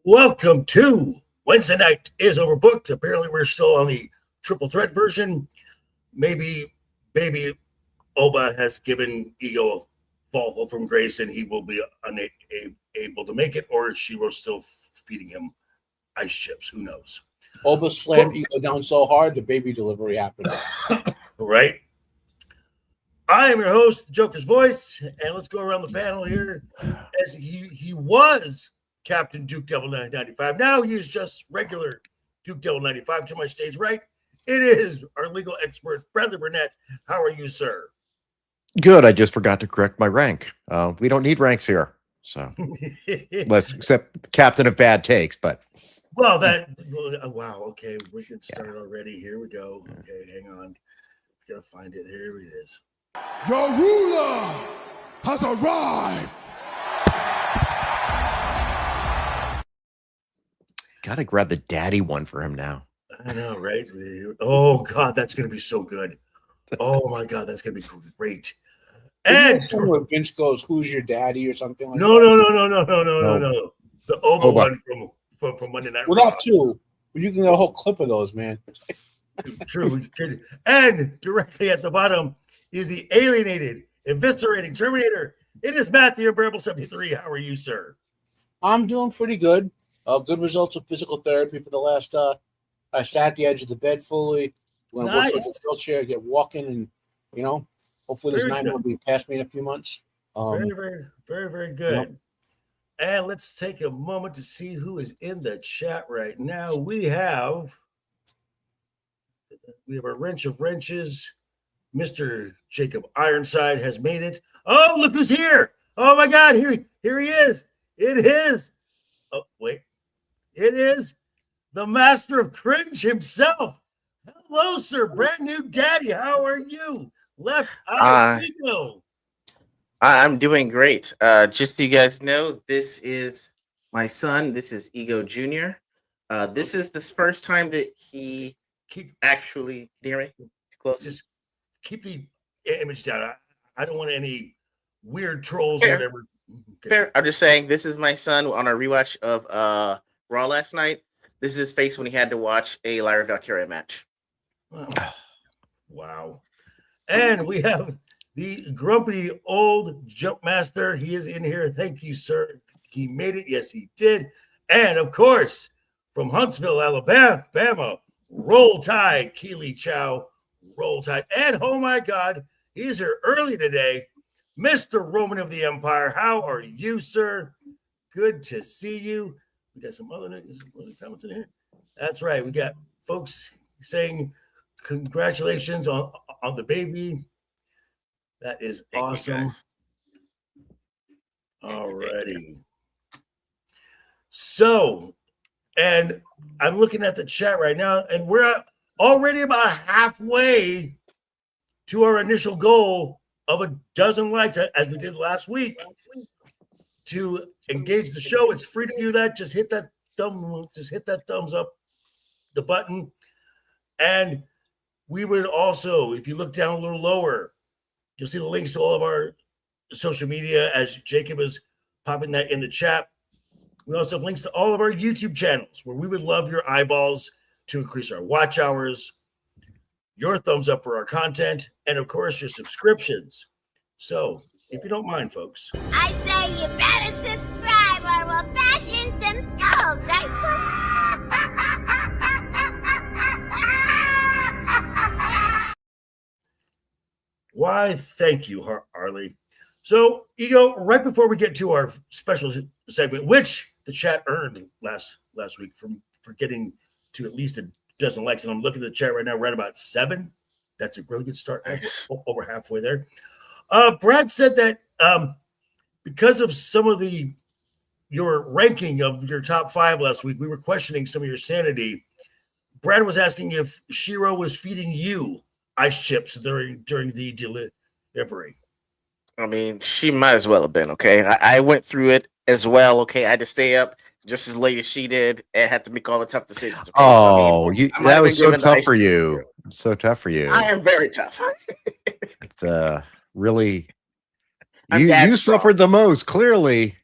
Welcome to Wednesday Night is Overbooked. Apparently, we're still on the triple threat version. Maybe baby Oba has given Ego a fall from grace and he will be unable to make it, or she was still feeding him ice chips. Who knows? Oba slammed Ego down so hard, the baby delivery happened. Right. I am your host, Joker's Voice, and let's go around the panel here. As he was Captain Duke Devil 995. Now he is just regular Duke Devil 95. To my stage right, it is our legal expert, Bradley Burnett. How are you, sir? Good. I just forgot to correct my rank. We don't need ranks here. So, except Captain of Bad Takes, but. Well, wow. Okay, we can start already. Here we go. Okay, hang on. Gotta find it. Here it is. Your ruler has arrived. Gotta grab the daddy one for him now. I know, right? Oh God, that's gonna be so good. Oh my God, that's gonna be great. And where Vince goes, "Who's your daddy?" or something like no, that. No. The Oba one from Monday Night Raw. Well, that too. You can get a whole clip of those, man. True. And directly at the bottom is the alienated, eviscerating Terminator. It is Matt the Unbearable 73. How are you, sir? I'm doing pretty good. Good results of physical therapy for the last. I sat at the edge of the bed fully. When I work the wheelchair, get walking, and hopefully this 9 will be past me in a few months. Very good. And let's take a moment to see who is in the chat right now. We have a wrench of wrenches. Mr. Jacob Ironside has made it. Oh, look who's here. Oh my God, here he is. It is. Oh, wait. It is the master of cringe himself. Hello, sir. Brand new daddy. How are you? LeftEyeEgo. I'm doing great. Just so you guys know, this is my son. This is Ego Jr. This is the first time that he actually near me. Close. Just keep the image down. I don't want any weird trolls or whatever. Okay. Fair. I'm just saying this is my son on our rewatch of Raw last night. This is his face when he had to watch a Lyra Valkyria match. Wow. And we have the grumpy old jump master. He is in here. Thank you, sir. He made it. Yes, he did. And of course, from Huntsville, Alabama, Roll Tide, Keely Chow, Roll Tide. And oh my God, he's here early today. Mr. Roman of the Empire. How are you, sir? Good to see you. We got some other comments in here. That's right. We got folks saying congratulations on the baby. That is awesome. Alrighty. So, and I'm looking at the chat right now, and we're already about halfway to our initial goal of a dozen likes, as we did last week. To engage the show, it's free to do that. Just hit that thumbs up, the button. And we would also, if you look down a little lower, you'll see the links to all of our social media as Jacob is popping that in the chat. We also have links to all of our YouTube channels where we would love your eyeballs to increase our watch hours, your thumbs up for our content, and of course, your subscriptions. So, if you don't mind, folks, I'd say you better subscribe or we'll bash in some skulls, right? Why, thank you, Harley. So, Ego, right before we get to our special segment, which the chat earned last week for getting to at least a dozen likes, and I'm looking at the chat right now, right about 7. That's a really good start. Nice. Over halfway there. Brad said that because of some of your ranking of your top 5 last week, we were questioning some of your sanity. Brad was asking if Shiro was feeding you ice chips during the delivery. I mean, she might as well have been, okay? I went through it as well, okay? I had to stay up just as late as she did and had to make all the tough decisions. Okay? Oh, so, that was so tough for you. So tough for you. I am very tough. It's really... You suffered the most, clearly.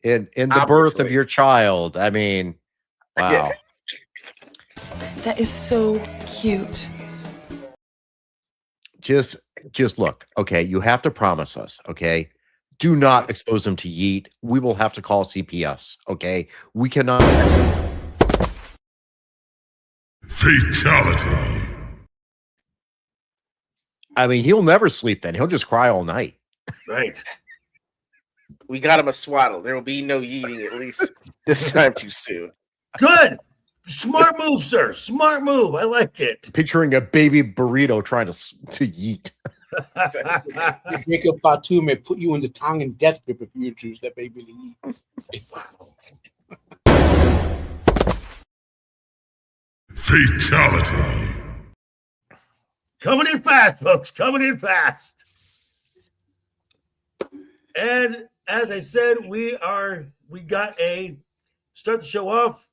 in the birth of Obviously. your child. I mean, wow. That is so cute. Just look. Okay, you have to promise us. Okay, do not expose him to yeet. We will have to call CPS. Okay, we cannot. Fatality. I mean, he'll never sleep. Then he'll just cry all night. Right. We got him a swaddle. There will be no yeeting, at least this time too soon. Good. Smart move, sir. Smart move. I like it. Picturing a baby burrito trying to yeet. Jacob Fatu may put you in the Tongan death grip if you choose that baby to eat. Wow. Fatality. Coming in fast, folks. Coming in fast. And as I said, we got a start the show off.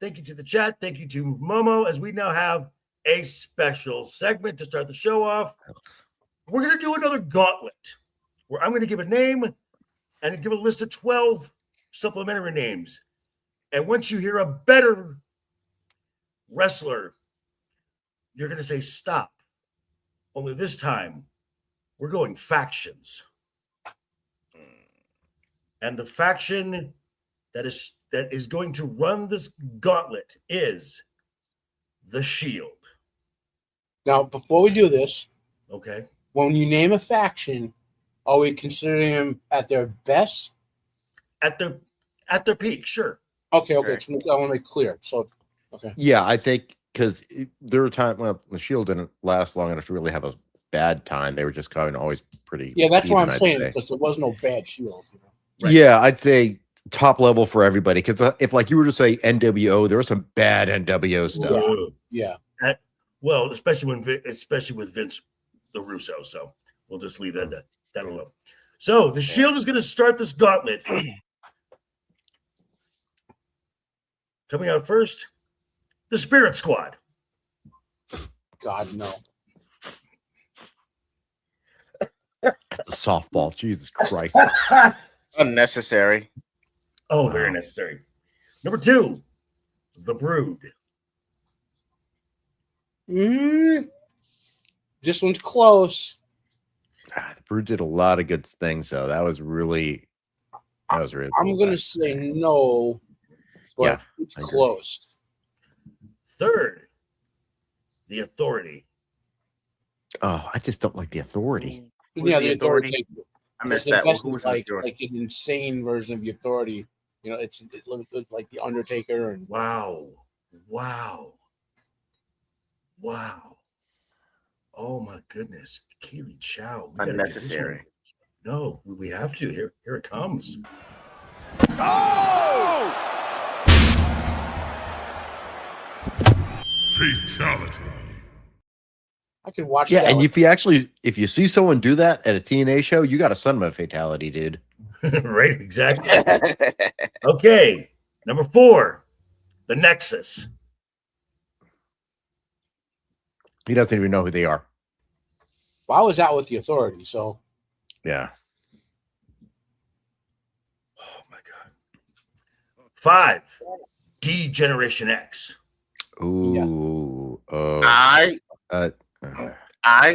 Thank you to the chat. Thank you to Momo, as we now have a special segment to start the show off. We're going to do another gauntlet where I'm going to give a name and give a list of 12 supplementary names. And once you hear a better wrestler, you're going to say stop. Only this time, we're going factions. And the faction that is going to run this gauntlet is the Shield. Now, before we do this, Okay. when you name a faction, are we considering them at their best? At their peak, sure. Okay. Right. So I want to make clear. So, okay. Yeah, I think because there were times when the Shield didn't last long enough to really have a bad time. They were just kind of always pretty. Yeah, that's what even, I'm I'd saying, say. because there was no bad Shield. You know? Right. Yeah, I'd say top level for everybody. Because if like you were to say NWO, there was some bad NWO stuff. Whoa. Yeah. Well, especially with Vince the Russo. So we'll just leave that alone. So the Shield is going to start this gauntlet. Coming out first, the Spirit Squad. God, no. The softball, Jesus Christ. Unnecessary. Oh, very necessary. Number 2, the Brood. This one's close. The Brood did a lot of good things, though. That was really I'm cool. going to say no, but Yeah, it's I agree. close. Third, the Authority. Oh, I just don't like the Authority. Who's Yeah, the the Authority. Authority? I missed The that. best Who is was the like Authority? an insane version of the Authority. You know, it looks like the Undertaker and Wow. Oh my goodness. Keely Chow. We gotta get this Unnecessary. one. No, we have to. Here it comes. Fatality. I could watch. Yeah, that and one. if you see someone do that at a TNA show, you got to send them a fatality, dude. Right, exactly. Okay. Number 4, the Nexus. He doesn't even know who they are. Well, I was out with the Authority, so Yeah. Oh my God. 5, D Generation X. Ooh. I Uh,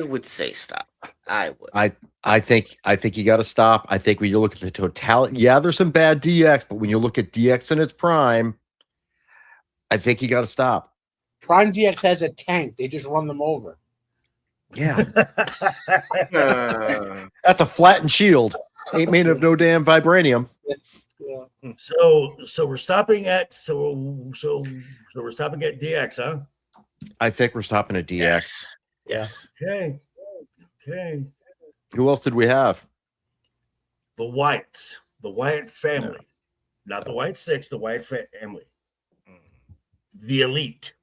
would say stop. I would. I think you got to stop. I think when you look at the totality, yeah, there's some bad DX, but when you look at DX in its prime, I think you got to stop. Prime DX has a tank. They just run them over. Yeah, that's a flattened shield. Ain't made of no damn vibranium. Yeah. So we're stopping at we're stopping at DX, huh? I think we're stopping at DX. Yes. Okay. Who else did we have? The Wyatts, the Wyatt family, not the Wyatt Six, the Wyatt family, the Elite.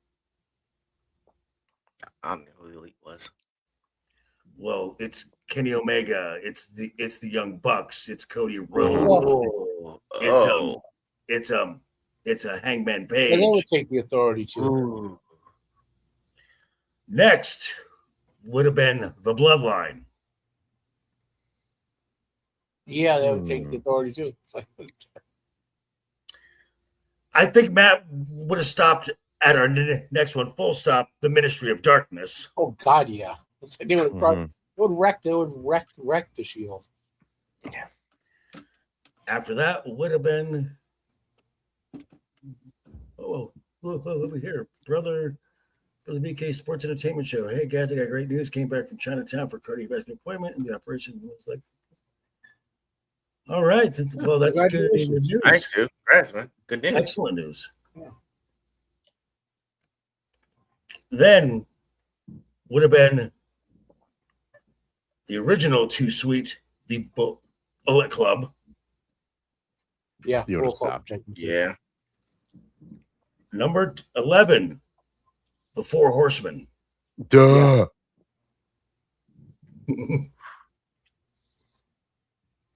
I don't know who the Elite was. Well, it's Kenny Omega. It's the Young Bucks. It's Cody Rhodes. It's a Hangman And they Page. would take the Authority too. Ooh. Next would have been the Bloodline. Yeah, they would take the Authority too. I think Matt would have stopped at our next one, full stop, the Ministry of Darkness. Oh God, yeah. They would wreck the Shield. Yeah. After that would have been over here, brother BK Sports Entertainment Show. Hey guys, I got great news. Came back from Chinatown for cardiovascular appointment, and the operation was like, all right. Well, that's good news. Thanks, dude. Congrats, man. Good news. Excellent news. Yeah. Then would have been the original Too Sweet, the Bullet Club. Yeah, You would have stopped. Yeah. Number 11, the Four Horsemen. Duh.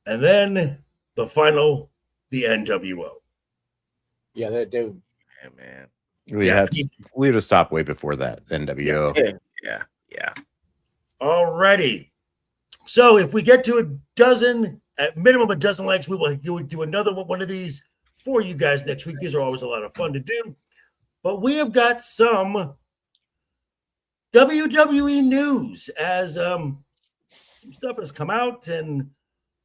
And then the final, the NWO. Yeah, they Yeah, man. We would have stopped way before that. NWO. Yeah. Alrighty. So if we get to a dozen, at minimum a dozen likes, we will do another one of these for you guys next week. These are always a lot of fun to do. But we have got some WWE news as some stuff has come out, and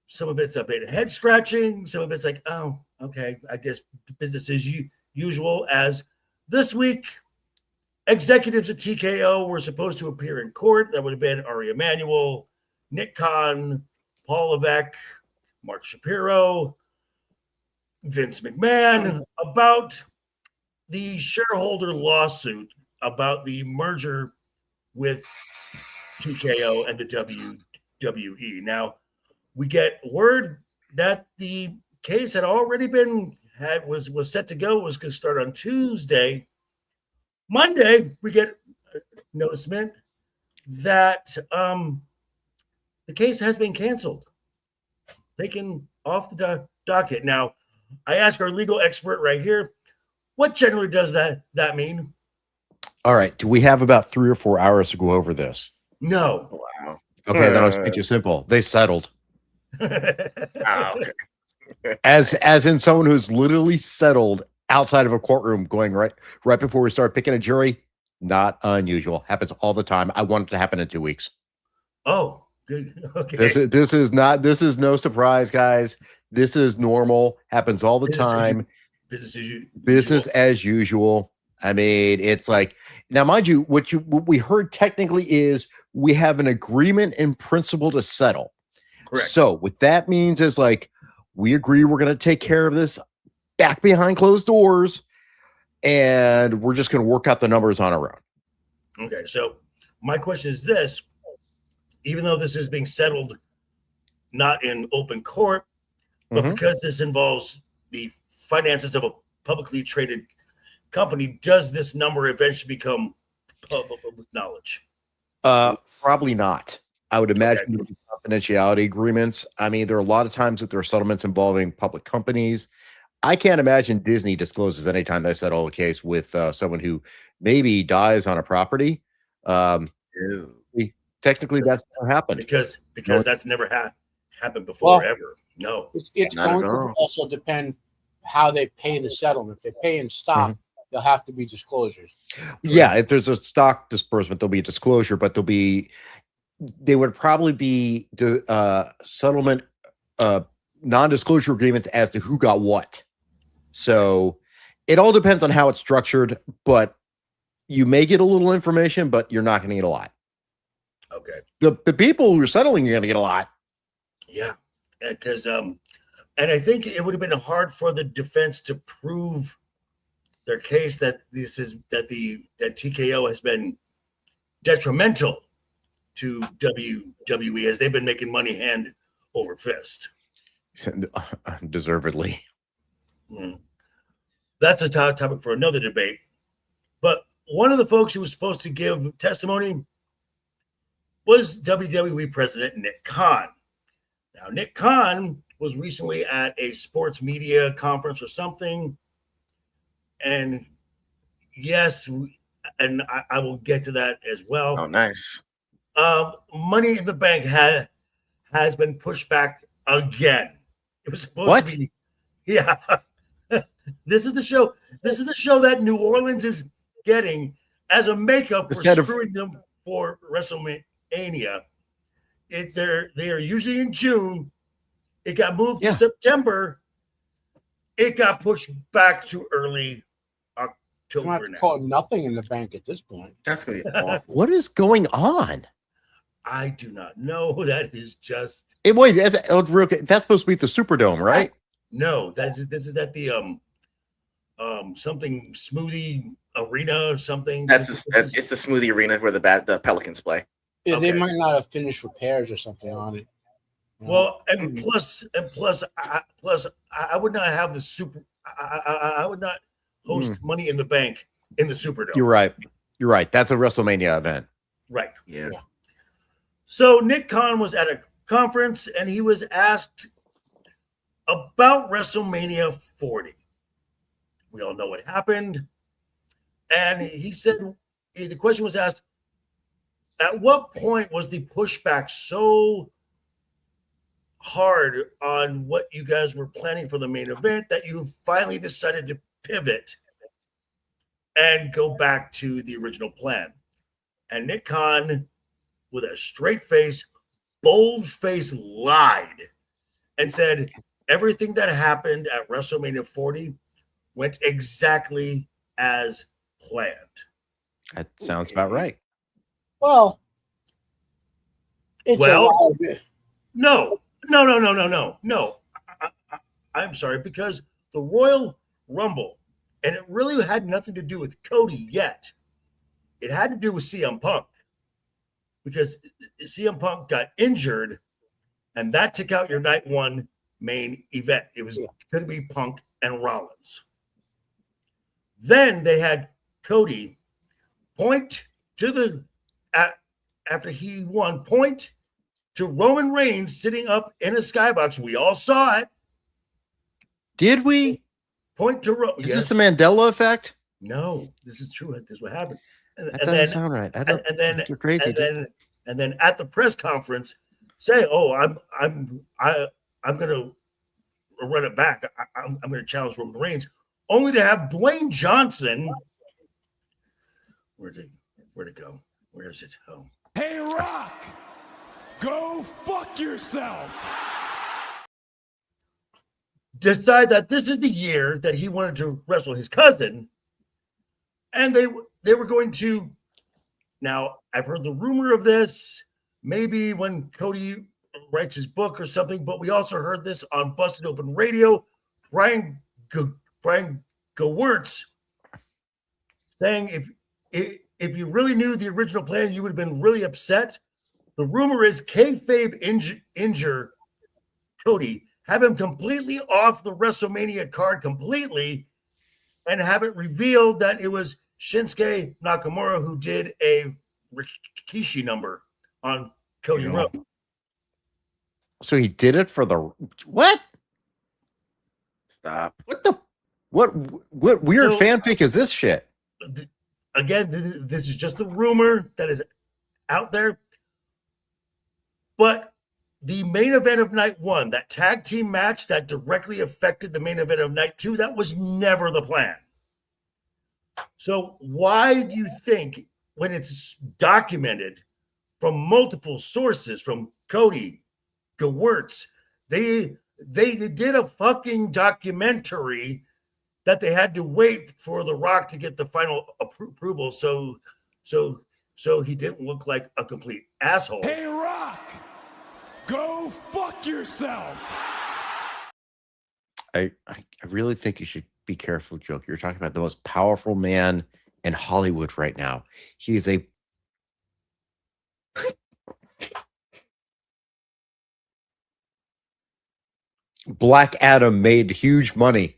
some of it's a bit head scratching. Some of it's like, oh, okay, I guess business as usual. As this week, executives at TKO were supposed to appear in court. That would have been Ari Emanuel, Nick Khan, Paul Levesque, Mark Shapiro, Vince McMahon, about the shareholder lawsuit about the merger with TKO and the WWE. Now, we get word that the case had already been was set to go, was going to start on Tuesday. Monday, we get a noticement that the case has been canceled, taken off the docket. Now, I ask our legal expert right here, what generally does that mean? All right. Do we have about 3 or 4 hours to go over this? No. Wow. Okay, then I'll make it simple. They settled. Okay. As in someone who's literally settled outside of a courtroom, going right before we start picking a jury. Not unusual. Happens all the time. I want it to happen in 2 weeks. Oh, good. Okay. This is no surprise, guys. This is normal. Happens all the time. Business as usual. I mean, it's like, now, mind you, what we heard technically is we have an agreement in principle to settle. Correct. So what that means is, like, we agree we're going to take care of this back behind closed doors, and we're just going to work out the numbers on our own. Okay, so my question is this: even though this is being settled not in open court, but because this involves the finances of a publicly traded company, does this number eventually become public knowledge? Probably not. I would imagine there'll be confidentiality agreements. I mean, there are a lot of times that there are settlements involving public companies. I can't imagine Disney discloses anytime they settle a case with someone who maybe dies on a property. Technically, that's never happened because that's never happened before, ever. No, it's going to also depend how they pay the settlement. If they pay in stock, there'll have to be disclosures. Yeah, if there's a stock disbursement, there'll be a disclosure, but they would probably be settlement non-disclosure agreements as to who got what. So it all depends on how it's structured, but you may get a little information, but you're not going to get a lot. Okay. The people who are settling are going to get a lot. Yeah, because and I think it would have been hard for the defense to prove their case that that TKO has been detrimental to WWE, as they've been making money hand over fist. Deservedly. That's a topic for another debate. But one of the folks who was supposed to give testimony was WWE President Nick Khan. Now, Nick Khan was recently at a sports media conference or something. And yes, and I will get to that as well. Oh, nice. Money in the Bank has been pushed back again. It was supposed to be. Yeah. This is the show. This is the show that New Orleans is getting as a makeup for Instead of- screwing them for WrestleMania. They are usually in June. It got moved to September. It got pushed back to early I'm October. going to Now. call it nothing in the bank at this point. That's gonna be awful. What is going on? I do not know. That is just Wait, that's supposed to be the Superdome, right? no. This is at the something smoothie arena or something. It's the smoothie arena where the Pelicans play. Yeah, Okay. They might not have finished repairs or something on it. You know? Well, and plus, I would not have the super. I would not host Money in the Bank in the Superdome. You're right. That's a WrestleMania event. Right. Yeah. So Nick Khan was at a conference and he was asked about WrestleMania 40. We all know what happened. And he said, the question was asked, at what point was the pushback so hard on what you guys were planning for the main event that you finally decided to pivot and go back to the original plan? And Nick Khan, with a straight face, bold face, lied and said everything that happened at WrestleMania 40 went exactly as planned. That sounds about right. Well, it's Well, a lot of it. No. I'm sorry, because the Royal Rumble, and it really had nothing to do with Cody yet. It had to do with CM Punk, because CM Punk got injured, and that took out your night one main event. It was going to be Punk and Rollins. Then they had Cody point to after he won, point to Roman Reigns sitting up in a skybox. We all saw it. Did we? Point to Roman. Is this the Mandela effect? No, this is true. This is what happened. That doesn't sound right. I don't. Then you're crazy. And then at the press conference, say, "Oh, I'm going to run it back. I'm going to challenge Roman Reigns," only to have Dwayne Johnson. Where'd it go? Where is it? Oh. Hey, Rock! Go fuck yourself! Decide that this is the year that he wanted to wrestle his cousin, and they were going to. Now, I've heard the rumor of this, maybe when Cody writes his book or something, but we also heard this on Busted Open Radio. Brian Gewirtz saying if you really knew the original plan, you would have been really upset. The rumor is kayfabe injure Cody, have him completely off the WrestleMania card completely, and have it revealed that it was Shinsuke Nakamura who did a Rikishi number on Cody Rhodes. So he did it for the what? Stop. What weird fanfic is this shit? Again, this is just a rumor that is out there. But the main event of night one, that tag team match that directly affected the main event of night two, that was never the plan. So why do you think, when it's documented from multiple sources, from Cody, Gewirtz, they did a fucking documentary that they had to wait for The Rock to get the final approval, so he didn't look like a complete asshole. Hey, Rock! Go fuck yourself! I really think you should be careful, Joker. You're talking about the most powerful man in Hollywood right now. He is a Black Adam made huge money.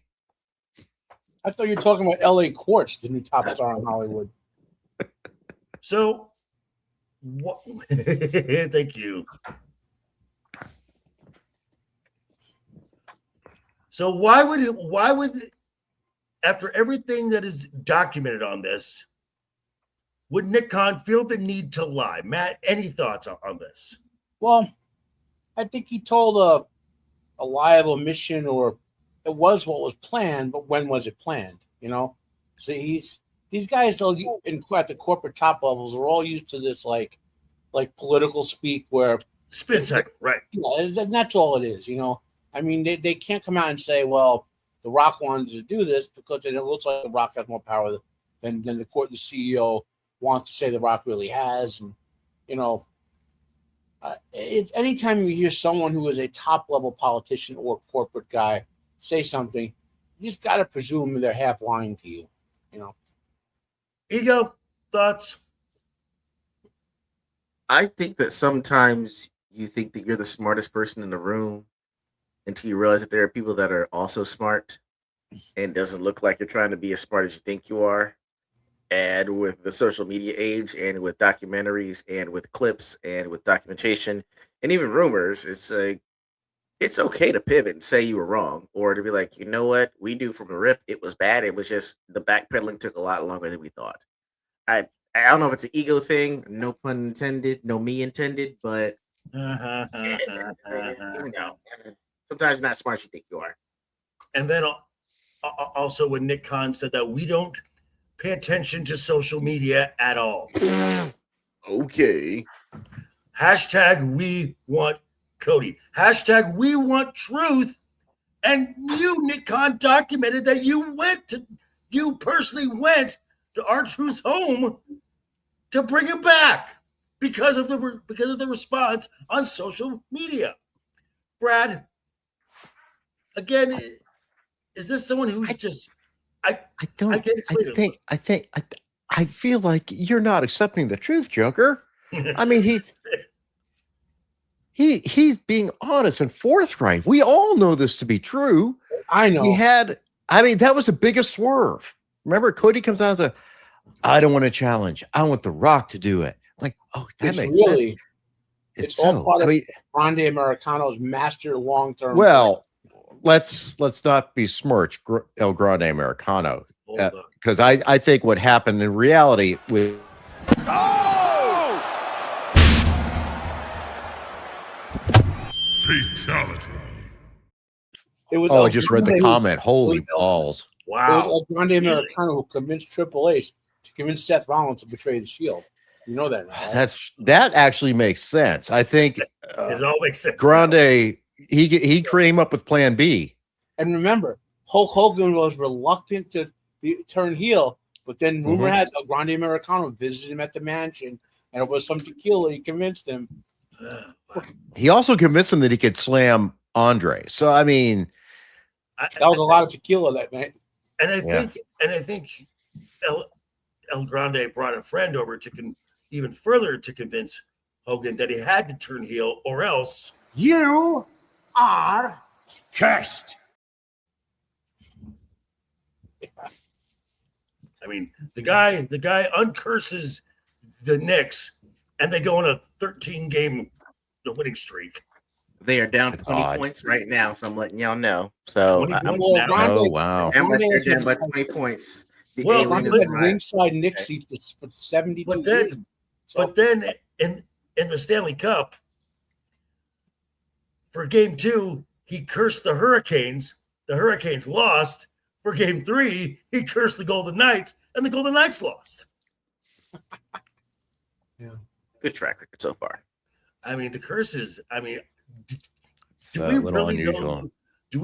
I thought you were talking about L.A. Quartz, the new top star in Hollywood. So, thank you. So why would after everything that is documented on this, would Nick Khan feel the need to lie? Matt, any thoughts on this? Well, I think he told a lie of omission, or it was what was planned, but when was it planned? You know, so these guys at the corporate top levels are all used to this like political speak where spin cycle, right? Yeah, and that's all it is. You know, I mean, they can't come out and say, well, The Rock wanted to do this because then it looks like The Rock has more power than the CEO wants to say The Rock really has, and you know. Anytime you hear someone who is a top level politician or corporate guy say something, you just got to presume they're half lying to you, you know. Ego, thoughts? I think that sometimes you think that you're the smartest person in the room until you realize that there are people that are also smart, and it doesn't look like you're trying to be as smart as you think you are. And with the social media age, and with documentaries, and with clips, and with documentation, and even rumors, it's like it's okay to pivot and say you were wrong, or to be like, you know what, we knew from the rip it was bad. It was just the backpedaling took a lot longer than we thought. I don't know if it's an ego thing, no pun intended, no me intended, but you know, sometimes you're not smart as you think you are. And then also when Nick Khan said that we don't pay attention to social media at all. Okay. Hashtag we want Cody. Hashtag we want truth. And you, Nick Khan, documented that you personally went to R-Truth's home to bring him back because of the response on social media. Brad, again, is this someone who's just I feel like you're not accepting the truth, Joker. I mean, he's being honest and forthright. We all know this to be true. I know. That was the biggest swerve. Remember, Cody comes out and says, I don't want to challenge. I want The Rock to do it. Like, oh, that makes sense. It's all part of Grande Americano's master long-term. Well, let's not besmirch El Grande Americano, because I think what happened in reality with fatality. It was. I just read the comment. Holy balls! Wow! It was El Grande Americano who convinced Triple H to convince Seth Rollins to betray the Shield. You know that, right? That actually makes sense. I think it all makes sense. Grande. He came up with Plan B. And remember, Hulk Hogan was reluctant to turn heel, but then rumor has El Grande Americano visited him at the mansion, and it was some tequila. He convinced him. He also convinced him that he could slam Andre. So I mean, that was a lot of tequila that night. And I think El Grande brought a friend over to even further to convince Hogan that he had to turn heel, or else you are cursed. I mean, the guy uncurses the Knicks, and they go on a 13-game winning streak. They are down 20 points right now, so I'm letting y'all know. So wow. And they're down by 20 points. The alien is ringside Knicks seats for 72 years. But then in the Stanley Cup, for Game 2, he cursed the Hurricanes. The Hurricanes lost. For Game 3, he cursed the Golden Knights, and the Golden Knights lost. Yeah, good track record so far. I mean, the curses. I mean, do we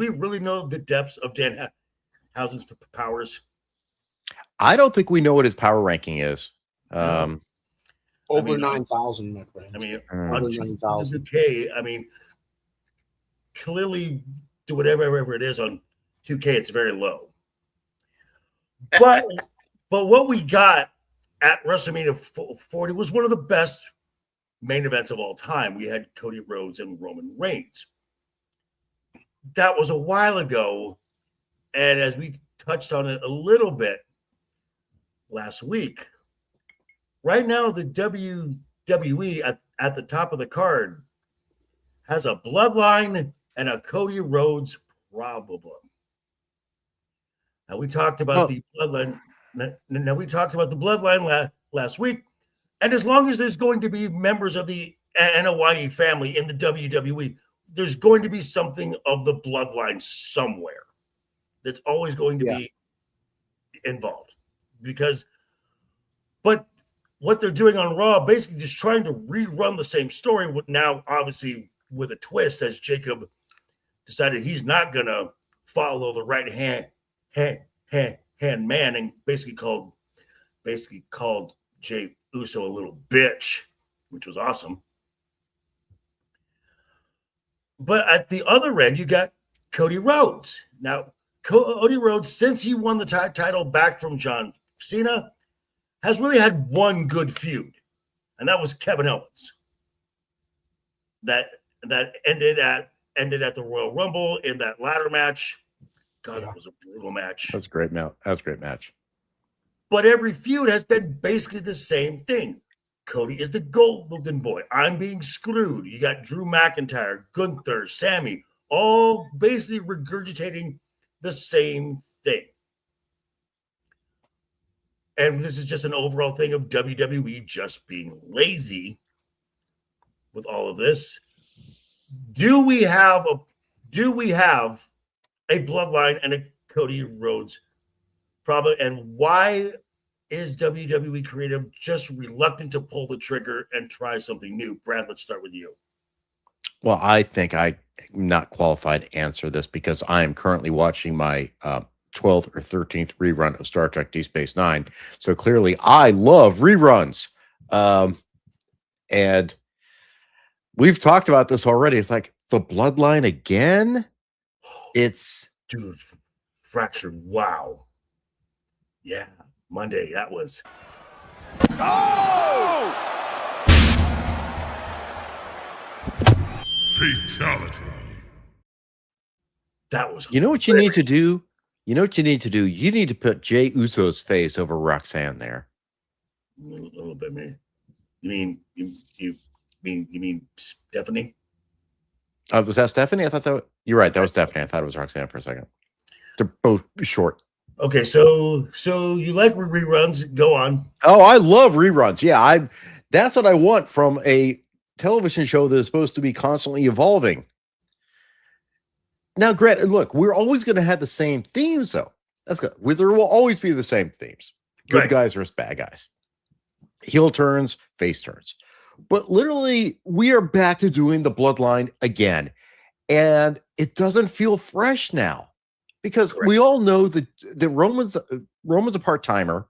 really know the depths of Danhausen's powers? I don't think we know what his power ranking is. Over 9,000, my friend. I mean, over 9,000. Okay, I mean, clearly, do whatever it is on 2K, it's very low. But what we got at WrestleMania 40 was one of the best main events of all time. We had Cody Rhodes and Roman Reigns. That was a while ago, and as we touched on it a little bit last week, right now the WWE at the top of the card has a Bloodline and a Cody Rhodes problem. Now we talked about the Bloodline. Now we talked about the Bloodline last week, and as long as there's going to be members of the NOYE family in the WWE, there's going to be something of the Bloodline somewhere. That's always going to be involved but what they're doing on Raw, basically just trying to rerun the same story, now obviously with a twist, as Jacob decided he's not gonna follow the right hand man, and basically called Jey Uso a little bitch, which was awesome. But at the other end, you got Cody Rhodes. Now, Cody Rhodes, since he won the title back from John Cena, has really had one good feud, and that was Kevin Owens. That ended at the Royal Rumble in that ladder match. God, that was a brutal match. That's a great match. That's a great match. But every feud has been basically the same thing. Cody is the golden boy. I'm being screwed. You got Drew McIntyre, Gunther, Sammy, all basically regurgitating the same thing. And this is just an overall thing of WWE just being lazy with all of this. Do we have a Bloodline and a Cody Rhodes problem? And why is WWE creative just reluctant to pull the trigger and try something new? Brad, let's start with you. Well, I think I'm not qualified to answer this because I am currently watching my 12th or 13th rerun of Star Trek Deep Space Nine. So clearly I love reruns. And we've talked about this already. It's like the Bloodline again. It's dude, Fractured. Wow. Yeah. Monday. That was. Oh! Fatality. That was. You know what you need to do? You know what you need to do? You need to put Jey Uso's face over Roxanne there. A little bit, man. You mean Stephanie? Was that Stephanie? I thought you're right. That was Stephanie. I thought it was Roxanne for a second. They're both short. Okay, so you like reruns? Go on. Oh, I love reruns. Yeah, that's what I want from a television show that is supposed to be constantly evolving. Now, Grant, look, we're always going to have the same themes, though. That's good. There will always be the same themes. Good guys versus bad guys. Heel turns, face turns. But literally, we are back to doing the Bloodline again. And it doesn't feel fresh now. Because we all know that Roman's a part-timer.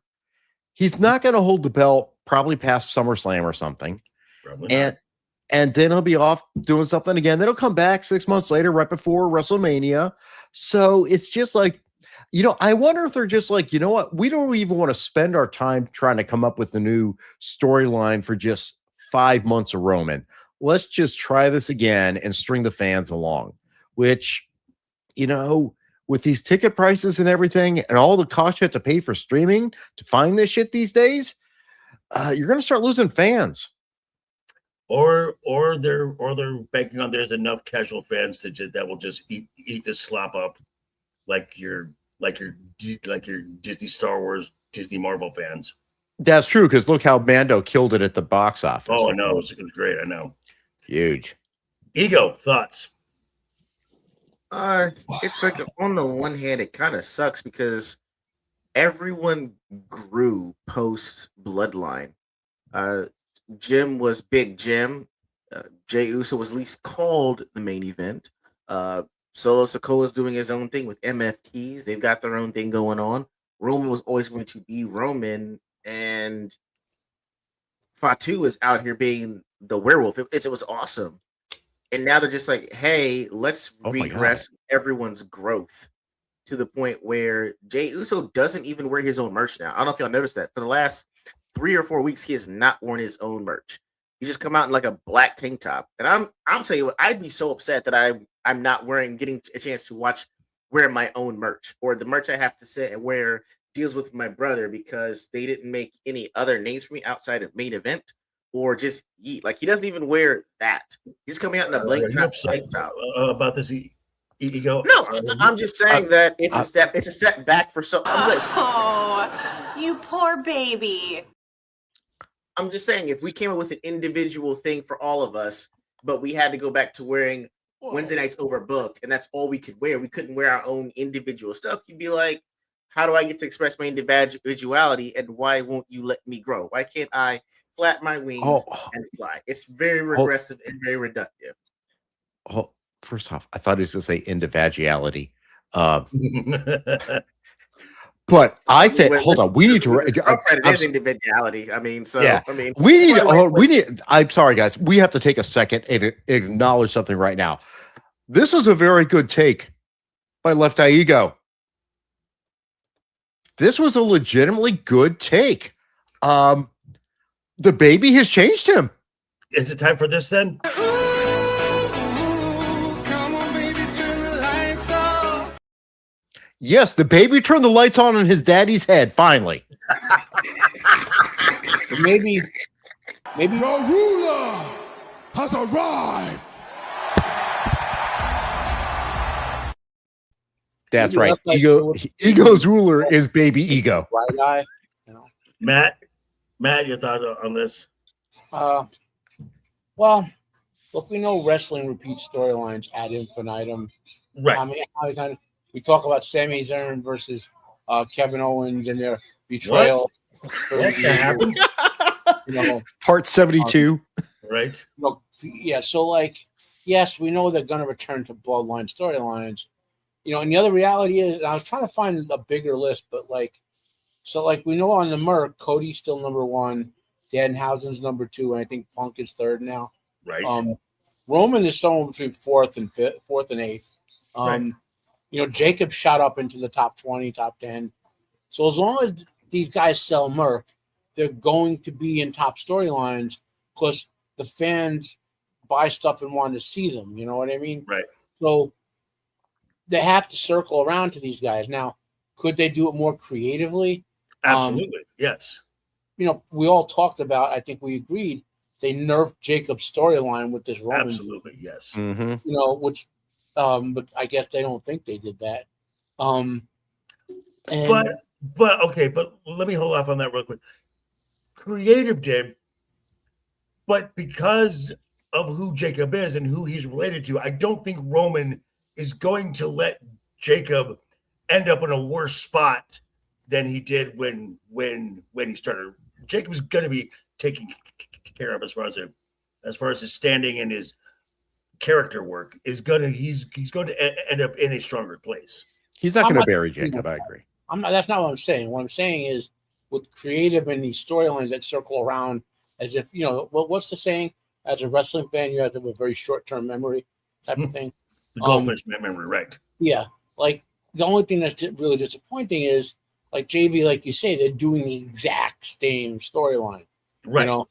He's not going to hold the belt probably past SummerSlam or something. And then he'll be off doing something again. Then he'll come back 6 months later, right before WrestleMania. So it's just like, I wonder if they're just like, you know what? We don't even want to spend our time trying to come up with a new storyline for just 5 months of Roman. Let's just try this again and string the fans along, which, with these ticket prices and everything and all the cost you have to pay for streaming to find this shit these days, you're going to start losing fans. Or they're banking on there's enough casual fans that will just eat this slop up like your Disney Star Wars, Disney Marvel fans. That's true, because look how Mando killed it at the box office. Oh, I know. It was great. I know. Huge. Ego, thoughts? It's like on the one hand, it kind of sucks because everyone grew post Bloodline. Jim was Big Jim. Jey Uso was at least called the main event. Solo Sikoa is doing his own thing with MFTs. They've got their own thing going on. Roman was always going to be Roman, and Fatu is out here being the werewolf. It was awesome. And now they're just like, hey, let's regress everyone's growth to the point where Jey Uso doesn't even wear his own merch now. I don't know if y'all noticed that. For the last 3 or 4 weeks, he has not worn his own merch. He just come out in like a black tank top. And I'm telling you what, I'd be so upset that I'm not getting a chance to wear my own merch, or the merch I have to sit and wear deals with my brother because they didn't make any other names for me outside of main event or just Yeet. Like, he doesn't even wear that. He's coming out in a blank tank top. About this Ego? No, I'm just saying that it's a step back for some. Oh, you poor baby. I'm just saying, if we came up with an individual thing for all of us, but we had to go back to wearing Wednesday nights overbooked, and that's all we could wear, we couldn't wear our own individual stuff, you'd be like, how do I get to express my individuality, and why won't you let me grow? Why can't I flap my wings and fly? It's very regressive and very reductive. Oh, first off, I thought he was going to say individuality. But I think, hold on, we need to. Girlfriend is individuality. I mean, so yeah, I mean, we need. I'm sorry, guys. We have to take a second and acknowledge something right now. This is a very good take by LeftEyeEgo. This was a legitimately good take. The baby has changed him. Is it time for this then? Yes, the baby turned the lights on in his daddy's head, finally. maybe the ruler has arrived. That's right. Ego's ruler is baby ego. Right eye, you know. Matt, your thoughts on this? Well, look, we know wrestling repeats storylines ad infinitum. Right. I mean, we talk about Sami Zayn versus Kevin Owens and their betrayal. What happens? You know, Part 72. Right. Yeah. So, like, yes, we know they're going to return to Bloodline storylines. You know, and the other reality is, and I was trying to find a bigger list, but like, so like we know on the Merc, Cody's still number 1, Danhausen's number 2, and I think Punk is 3rd now. Right. Roman is somewhere between 4th and 8th. Right. You know, Jacob shot up into the top 20, top 10. So as long as these guys sell Merc, they're going to be in top storylines because the fans buy stuff and want to see them. You know what I mean? Right. So they have to circle around to these guys. Now, could they do it more creatively? Absolutely. Yes. You know, we all talked about, I think we agreed, they nerfed Jacob's storyline with this Roman. Absolutely. Yes. Mm-hmm. You know, which, but I guess they don't think they did that. But okay, but let me hold off on that real quick. Creative did, but because of who Jacob is and who he's related to, I don't think Roman is going to let Jacob end up in a worse spot than he did when he started. Jacob is going to be taken care of as far as his standing and his character work is going to. He's going to end up in a stronger place. He's not going to bury Jacob. I agree. I'm not. That's not what I'm saying. What I'm saying is, with creative and these storylines that circle around, as if you know, what's the saying? As a wrestling fan, you have to have a very short-term memory type of thing. The goldfish memory, right? Yeah. Like the only thing that's really disappointing is, like JV, like you say, they're doing the exact same storyline. Right. You know,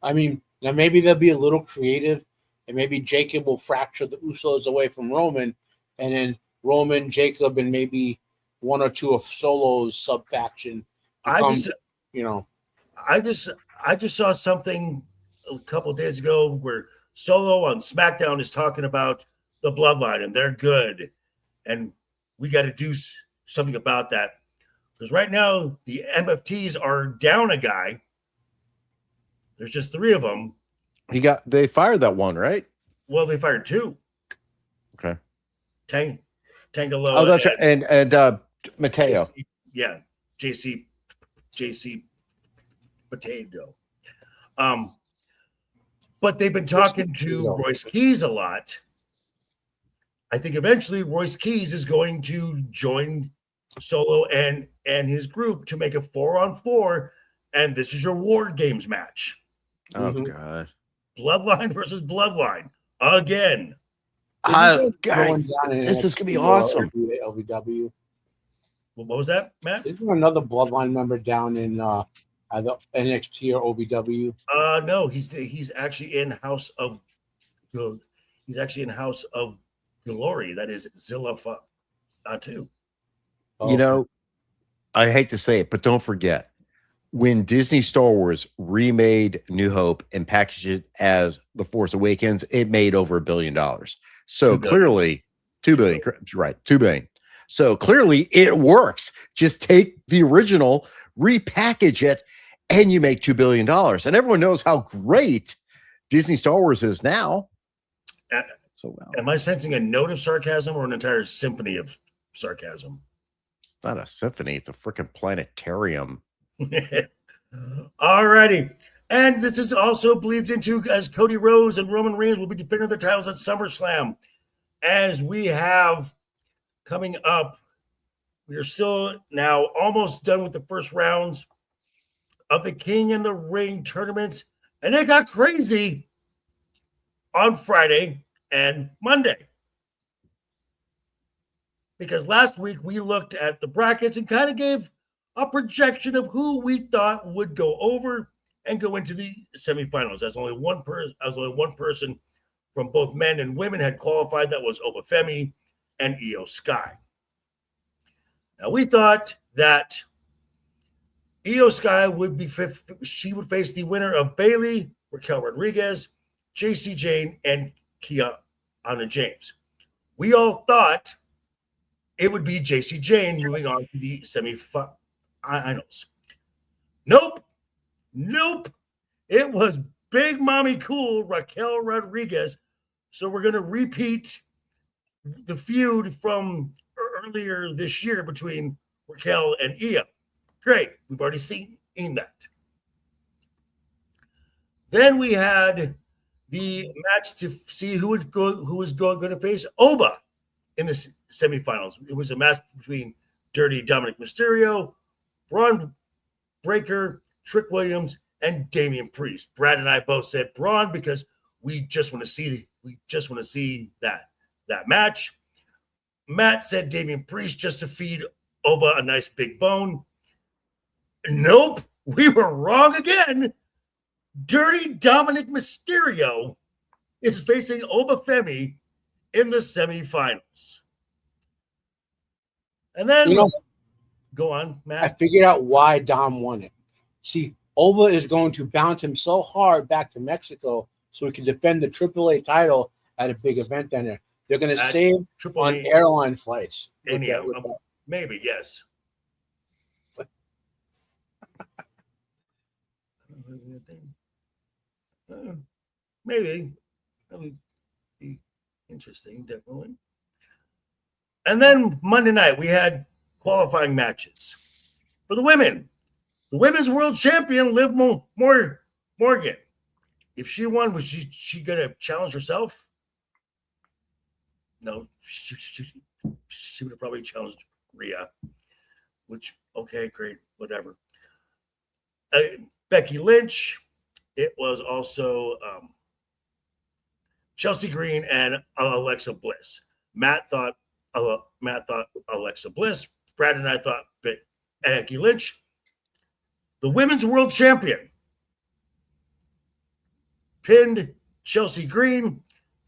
I mean, now maybe they'll be a little creative, and maybe Jacob will fracture the Usos away from Roman, and then Roman, Jacob, and maybe one or two of Solo's sub faction. I just saw something a couple of days ago where Solo on SmackDown is talking about the Bloodline and they're good, and we got to do something about that because right now the MFTs are down a guy. There's just 3 of them. They fired that one, right? Well, they fired 2. Okay. Tangelo. Oh, that's right. And Mateo. JC Potato. But they've been talking to Royce Keys a lot. I think eventually Royce Keys is going to join Solo and his group to make a 4-on-4, and this is your War Games match. Oh God! Bloodline versus Bloodline again. Guys, this is gonna be awesome. LVW. What was that, Matt? Isn't there another Bloodline member down in either NXT or OVW? No, he's actually in House of Glory. That is Zilla too. You know, I hate to say it, but don't forget when Disney Star Wars remade New Hope and packaged it as The Force Awakens, it made over $1 billion. So clearly, $2 billion, right? $2 billion. So clearly, it works. Just take the original, repackage it, and you make $2 billion. And everyone knows how great Disney Star Wars is now. Am I sensing a note of sarcasm or an entire symphony of sarcasm? It's not a symphony. It's a freaking planetarium. All righty. And this is also bleeds into as Cody Rhodes and Roman Reigns will be defending their titles at SummerSlam. As we have coming up, we are still now almost done with the first rounds of the King in the Ring tournaments. And it got crazy on Friday and Monday. Because last week we looked at the brackets and kind of gave a projection of who we thought would go over and go into the semifinals. As only one person from both men and women had qualified. That was Obafemi and Io Sky. Now we thought that Io Sky would face the winner of Bayley, Raquel Rodriguez, JC Jane, and Kiana James. We all thought it would be JC Jane moving on to the semifinals. Nope. It was Big Mommy Cool Raquel Rodriguez. So we're going to repeat the feud from earlier this year between Raquel and Io. Great. We've already seen that. Then we had the match to see who was going to face Oba in the semifinals. It was a match between Dirty Dominic Mysterio, Braun Breaker, Trick Williams, and Damian Priest. Brad and I both said Braun because we just want to see that match. Matt said Damian Priest just to feed Oba a nice big bone. Nope, we were wrong again. Dirty Dominic Mysterio is facing Obafemi in the semifinals. And then, go on, Matt. I figured out why Dom won it. See, Oba is going to bounce him so hard back to Mexico so he can defend the AAA title at a big event down there. They're going to save on airline flights. Maybe, yes. Maybe. That would be interesting, definitely. And then Monday night, we had qualifying matches. For the women, the women's world champion, Liv Morgan. If she won, was she going to challenge herself? No, she would have probably challenged Rhea, which, okay, great, whatever. Becky Lynch. It was also Chelsea Green and Alexa Bliss. Matt thought Alexa Bliss. Brad and I thought Becky Lynch. The women's world champion pinned Chelsea Green.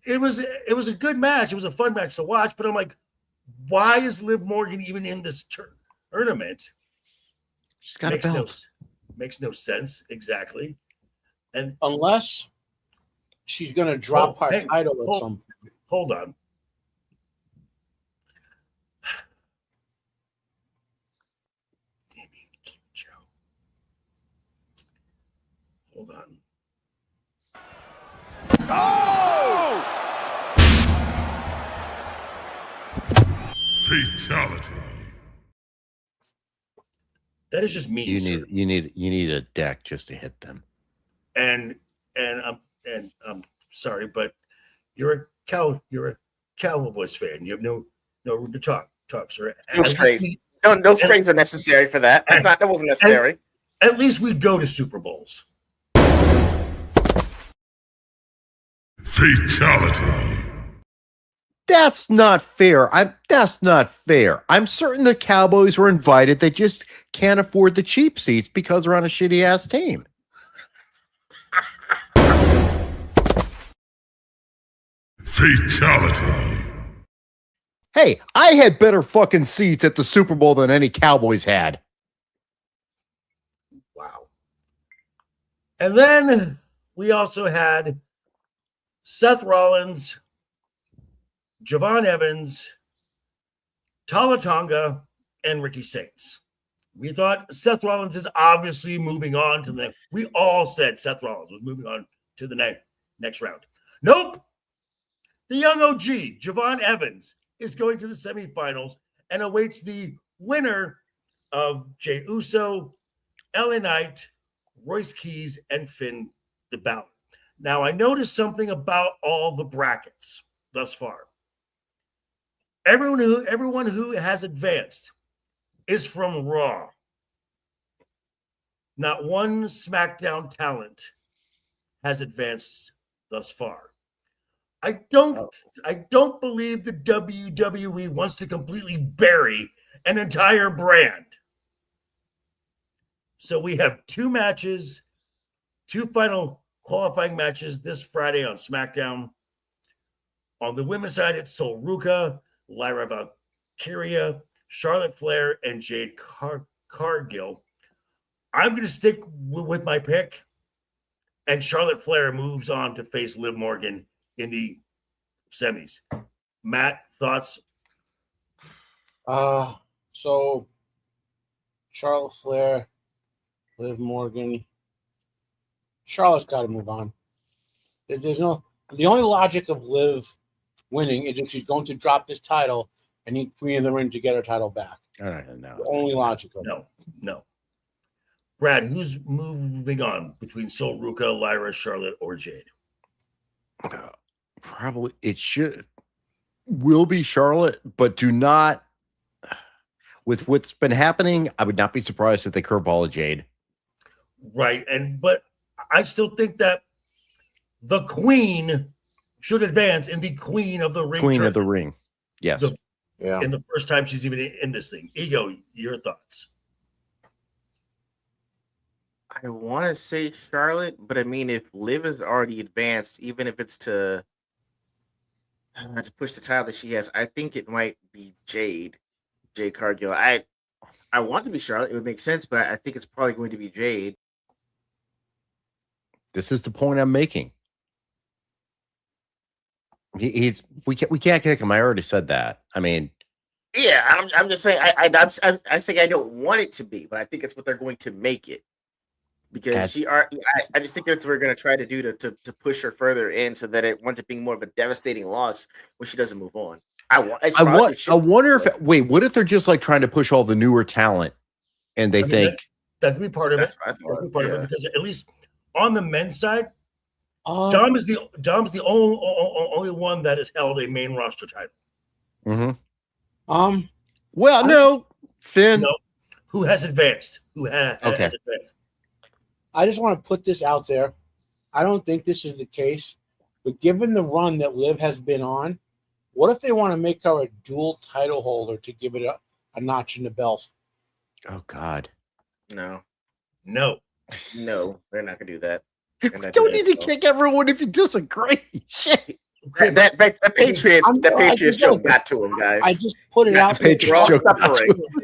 It was a good match. It was a fun match to watch, but I'm like, why is Liv Morgan even in this tournament? She's got a belt. Makes no sense exactly. And unless she's going to drop her title at some point. Hold on. Hold on. No! Fatality. That is just mean. You need a deck just to hit them. And I'm sorry, but you're a Cowboys fan. You have no room to talk, sir. No strays. No strays are necessary for that. That wasn't necessary. At least we go to Super Bowls. Fatality. That's not fair. That's not fair. I'm certain the Cowboys were invited. They just can't afford the cheap seats because they're on a shitty ass team. Fatality. Hey, I had better fucking seats at the Super Bowl than any Cowboys had. Wow. And then we also had Seth Rollins, Javon Evans, Tala Tonga, and Ricky Saints. We thought Seth Rollins is obviously moving on to the next. We all said Seth Rollins was moving on to the next round. Nope. The young OG, Javon Evans, is going to the semifinals and awaits the winner of Jey Uso, LA Knight, Royce Keys, and Finn Balor. Now, I noticed something about all the brackets thus far. Everyone who has advanced is from Raw. Not one SmackDown talent has advanced thus far. I don't believe the WWE wants to completely bury an entire brand. So we have 2 matches, 2 final qualifying matches this Friday on SmackDown. On the women's side, it's Sol Ruka, Lyra Valkyria, Charlotte Flair, and Jade Cargill. I'm going to stick with my pick, and Charlotte Flair moves on to face Liv Morgan in the semis. Matt, thoughts? So Charlotte Flair, Liv Morgan. Charlotte's got to move on. The only logic of Liv winning is if she's going to drop this title and need Queen of the Ring to get her title back. I don't know. The only logic of it. No. Brad, who's moving on between Sol Ruka, Lyra, Charlotte, or Jade? Probably it will be Charlotte, but do not. With what's been happening, I would not be surprised if they curveball Jade. Right, but I still think that the Queen should advance in the Queen of the Ring. Queen of the Ring, yes. In the first time she's even in this thing. Ego, your thoughts? I want to say Charlotte, but I mean, if Liv is already advanced, even if it's to push the title that she has, I think it might be Jade Cargill. I want to be Charlotte; it would make sense, but I think it's probably going to be Jade. This is the point I'm making. We can't kick him. I already said that. I mean, yeah, I'm just saying. I say I don't want it to be, but I think it's what they're going to make it. Because I just think that's what we're going to try to do to push her further in, so that it winds up being more of a devastating loss when she doesn't move on. I wonder if what if they're just like trying to push all the newer talent, and they think that could be part of it. That could be part of it, because at least on the men's side, Dom is the only one that has held a main roster title. Mm-hmm. Well, no, Finn. No, who has advanced? Who has advanced? I just want to put this out there. I don't think this is the case, but given the run that Liv has been on, what if they want to make her a dual title holder to give it a notch in the belt? Oh, God. No, they're not going to do that. You don't need to kick everyone if you disagree. Shit. Okay, the Patriots joke got to him, guys. I just put it out there.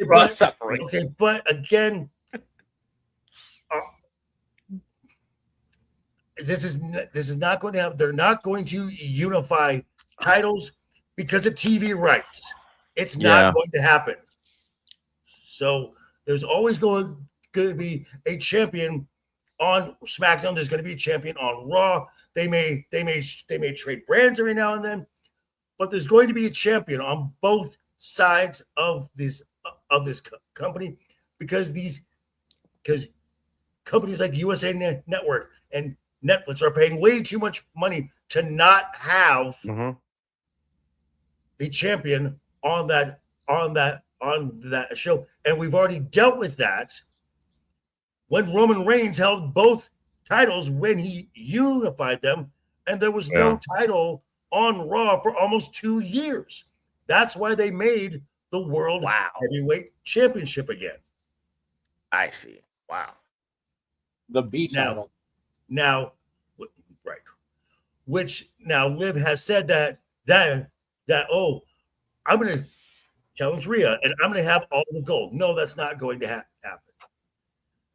Raw suffering. Okay, but again, this is not going to happen. They're not going to unify titles because of TV rights. It's not going to happen. So there's always going to be a champion on SmackDown. There's going to be a champion on Raw. They may trade brands every now and then, but there's going to be a champion on both sides of this company, because companies like USA Network and Netflix are paying way too much money to not have the champion on that show, and we've already dealt with that when Roman Reigns held both titles when he unified them, and there was no title on Raw for almost 2 years. That's why they made the World Heavyweight Championship again. I see. Wow. The B title. Now, right. Which now Liv has said that I'm going to challenge Rhea and I'm going to have all the gold. No, that's not going to happen.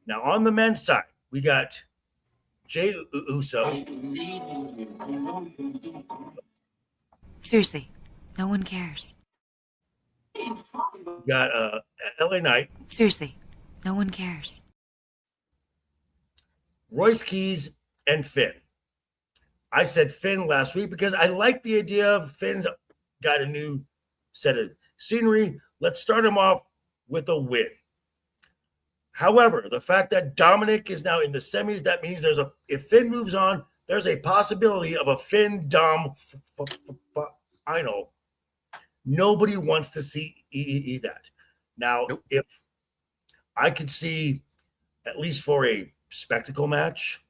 Now, on the men's side, we got Jey Uso. Seriously, no one cares. We got LA Knight. Seriously, no one cares. Royce Keys and Finn. I said Finn last week because I like the idea of Finn's got a new set of scenery. Let's start him off with a win. However, the fact that Dominic is now in the semis, that means if Finn moves on, there's a possibility of a Finn Dom final. Nobody wants to see that. Now, if I could see, at least for a spectacle match,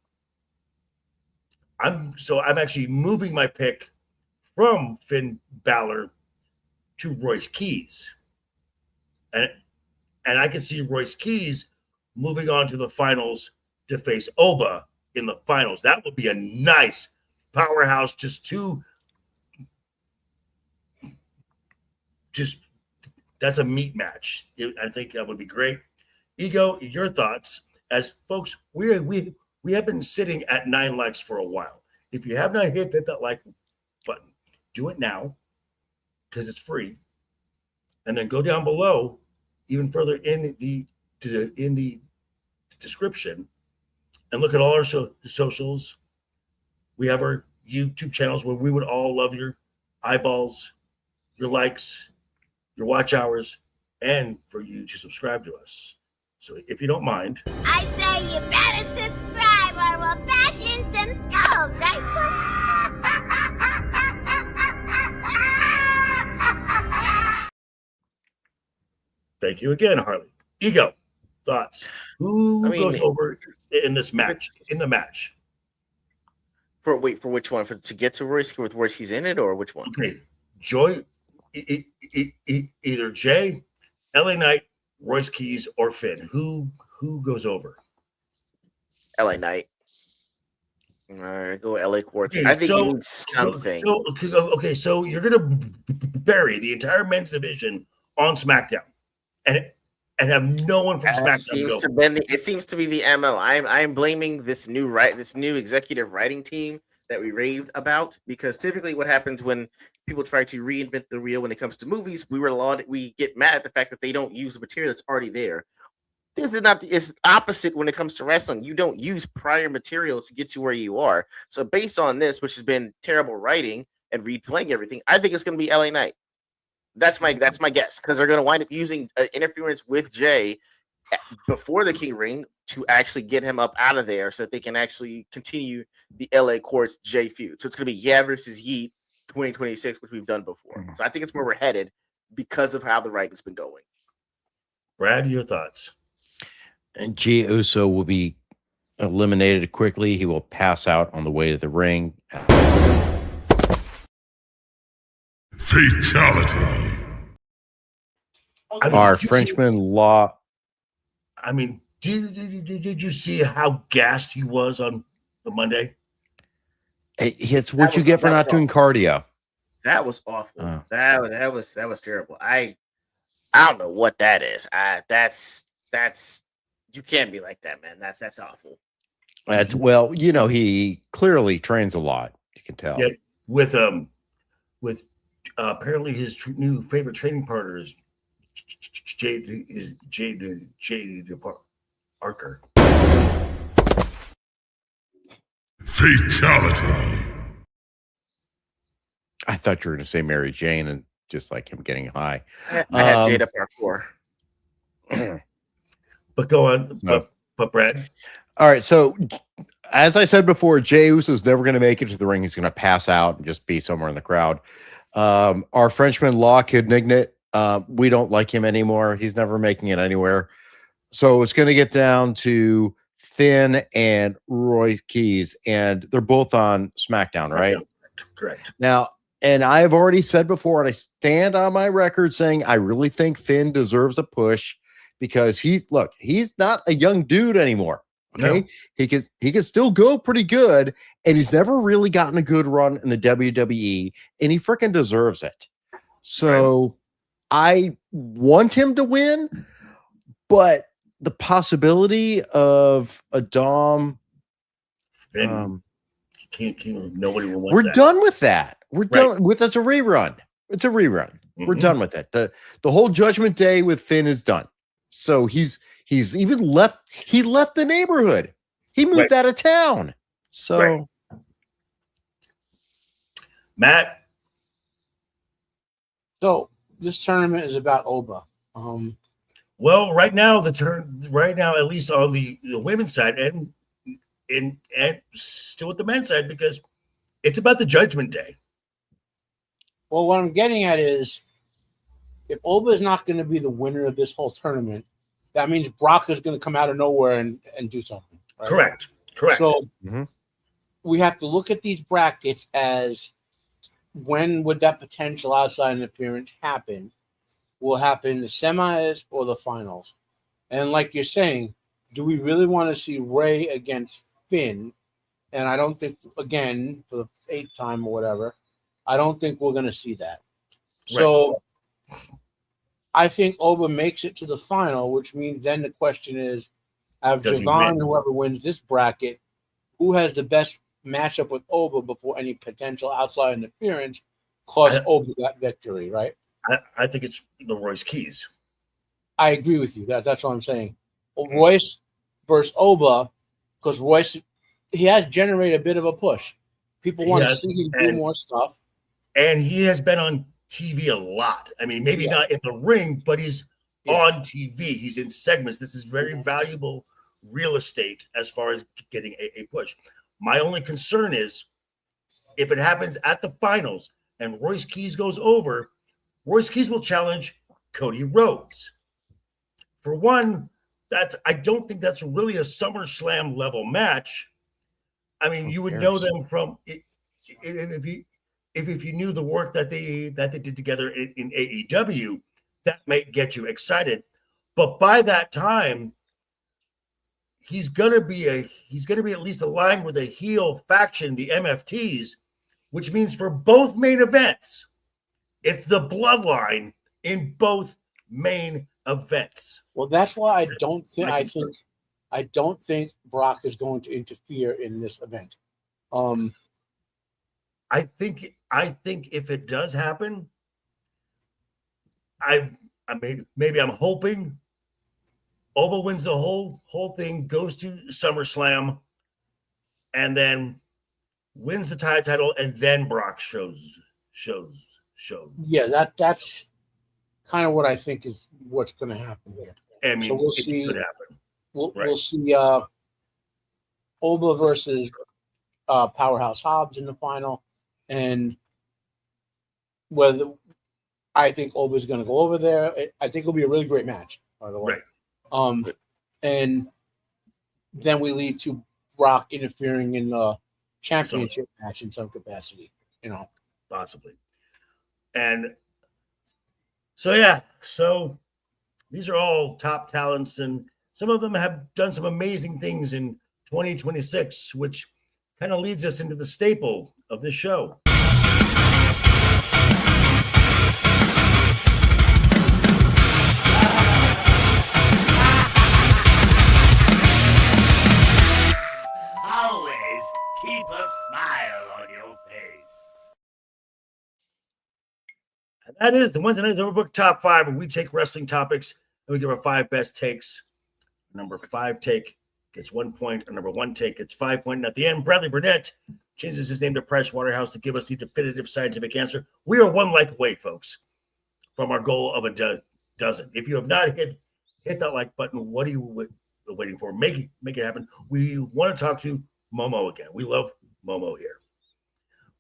I'm actually moving my pick from Finn Balor to Royce Keys. And I can see Royce Keys moving on to the finals to face Oba in the finals. That would be a nice powerhouse, that's a meat match. I think that would be great. Ego, your thoughts? As folks, we have been sitting at 9 likes for a while. If you have not hit that like button, do it now because it's free. And then go down below, even further in the description, and look at all our socials. We have our YouTube channels where we would all love your eyeballs, your likes, your watch hours, and for you to subscribe to us. So if you don't mind, I'd say you better subscribe or we'll bash in some skulls, right? thank you again, Harley. Ego, thoughts? Who goes over in this match? In the match, For which one? To get to Royce with Royce, he's in it, or which one? okay, either Jay, LA Knight, Royce Keys, or Finn. Who goes over? LA Knight. All right, go LA Quartz. I think he needs something. So you're gonna bury the entire men's division on SmackDown, and have no one from SmackDown. It seems to be the MO. I'm blaming this new executive writing team that we raved about, because typically what happens when people try to reinvent the wheel when it comes to movies, we get mad at the fact that they don't use the material that's already there. It's opposite when it comes to wrestling. You don't use prior material to get to where you are. So based on this, which has been terrible writing and replaying everything, I think it's going to be LA Knight. That's my guess, because they're going to wind up using interference with Jay before the King Ring to actually get him up out of there, so that they can actually continue the LA Quartz Jay feud. So it's going to be versus Yeet 2026, which we've done before. So I think it's where we're headed because of how the writing's been going. Brad, your thoughts? And Jey Uso will be eliminated quickly. He will pass out on the way to the ring. Fatality. Our Frenchman Law. I mean, did you see how gassed he was on the Monday? It's what you get for not doing cardio. That was awful. That was terrible. I don't know what that is. That's you can't be like that, man. That's awful. Well, he clearly trains a lot. You can tell. Yeah, with apparently his new favorite training partner is J.D. Parker. Fatality. I thought you were going to say Mary Jane, and just like him getting high. I had Jada Parkour. But go on, but Brad. All right, so as I said before, Jey Uso's never going to make it to the ring. He's going to pass out and just be somewhere in the crowd. Our Frenchman Law Kid Nignet, we don't like him anymore. He's never making it anywhere. So it's going to get down to Finn and Roy Keys, and they're both on SmackDown, right? Correct. Now, and I've already said before, and I stand on my record saying I really think Finn deserves a push, because he's not a young dude anymore. Okay. No. He can still go pretty good, and he's never really gotten a good run in the WWE, and he freaking deserves it. So I want him to win, but the possibility of a Dom nobody will want we're that. Done with that. We're done with that's a rerun. It's a rerun. We're done with it. The whole Judgment Day with Finn is done. So he's even left. He left the neighborhood. He moved out of town. So, Matt. So this tournament is about Oba. Well, right now, at least on the women's side, and still with the men's side, because it's about the Judgment Day. Well, what I'm getting at is, if Oba is not going to be the winner of this whole tournament, that means Brock is going to come out of nowhere and do something. Right? Correct. So we have to look at these brackets as when would that potential outside interference happen? Will happen in the semis or the finals? And like you're saying, do we really want to see Ray against Finn? And I don't think, again, for the 8th time or whatever, I don't think we're going to see that. Right. So I think Oba makes it to the final, which means then the question is, out of Does he Javon, win? whoever wins this bracket, who has the best matchup with Oba before any potential outside interference costs Oba that victory, right? I think it's the Royce Keys. I agree with you. That's what I'm saying. Royce versus Oba, because Royce, he has generated a bit of a push. People want to see him do more stuff. And he has been on TV a lot. I mean, maybe not in the ring, but he's on TV. He's in segments. This is very valuable real estate as far as getting a push. My only concern is if it happens at the finals and Royce Keys goes over, Royce Keys will challenge Cody Rhodes. For one, I don't think that's really a SummerSlam level match. I mean, you would know them from if you knew the work that they did together in AEW, that might get you excited. But by that time, he's gonna be at least aligned with a heel faction, the MFTs, which means for both main events, it's the Bloodline in both main events. Well, that's why I don't think Brock is going to interfere in this event. I think if it does happen, maybe I'm hoping Oba wins the whole thing, goes to SummerSlam, and then wins the title, and then Brock shows. Yeah, that's kind of what I think is what's going to happen here. I mean, so we'll see. Could happen. We'll see Oba versus Powerhouse Hobbs in the final, and whether I think Oba is going to go over there. I think it'll be a really great match, by the way. Right. And then we lead to Brock interfering in the championship match in some capacity, Possibly. And so these are all top talents, and some of them have done some amazing things in 2026, which kind of leads us into the staple of this show. Always keep a smile on your face. And that is the Wednesday Night Overbooked Top 5, where we take wrestling topics and we give our 5 best takes. Number 5 take gets 1 point, and number 1 take gets 5 points. And at the end, Bradley Burnett changes his name to Price Waterhouse to give us the definitive scientific answer. We are 1 like away, folks, from our goal of a dozen. If you have not hit that like button, what are you waiting for? Make it happen. We want to talk to Momo again. We love Momo here.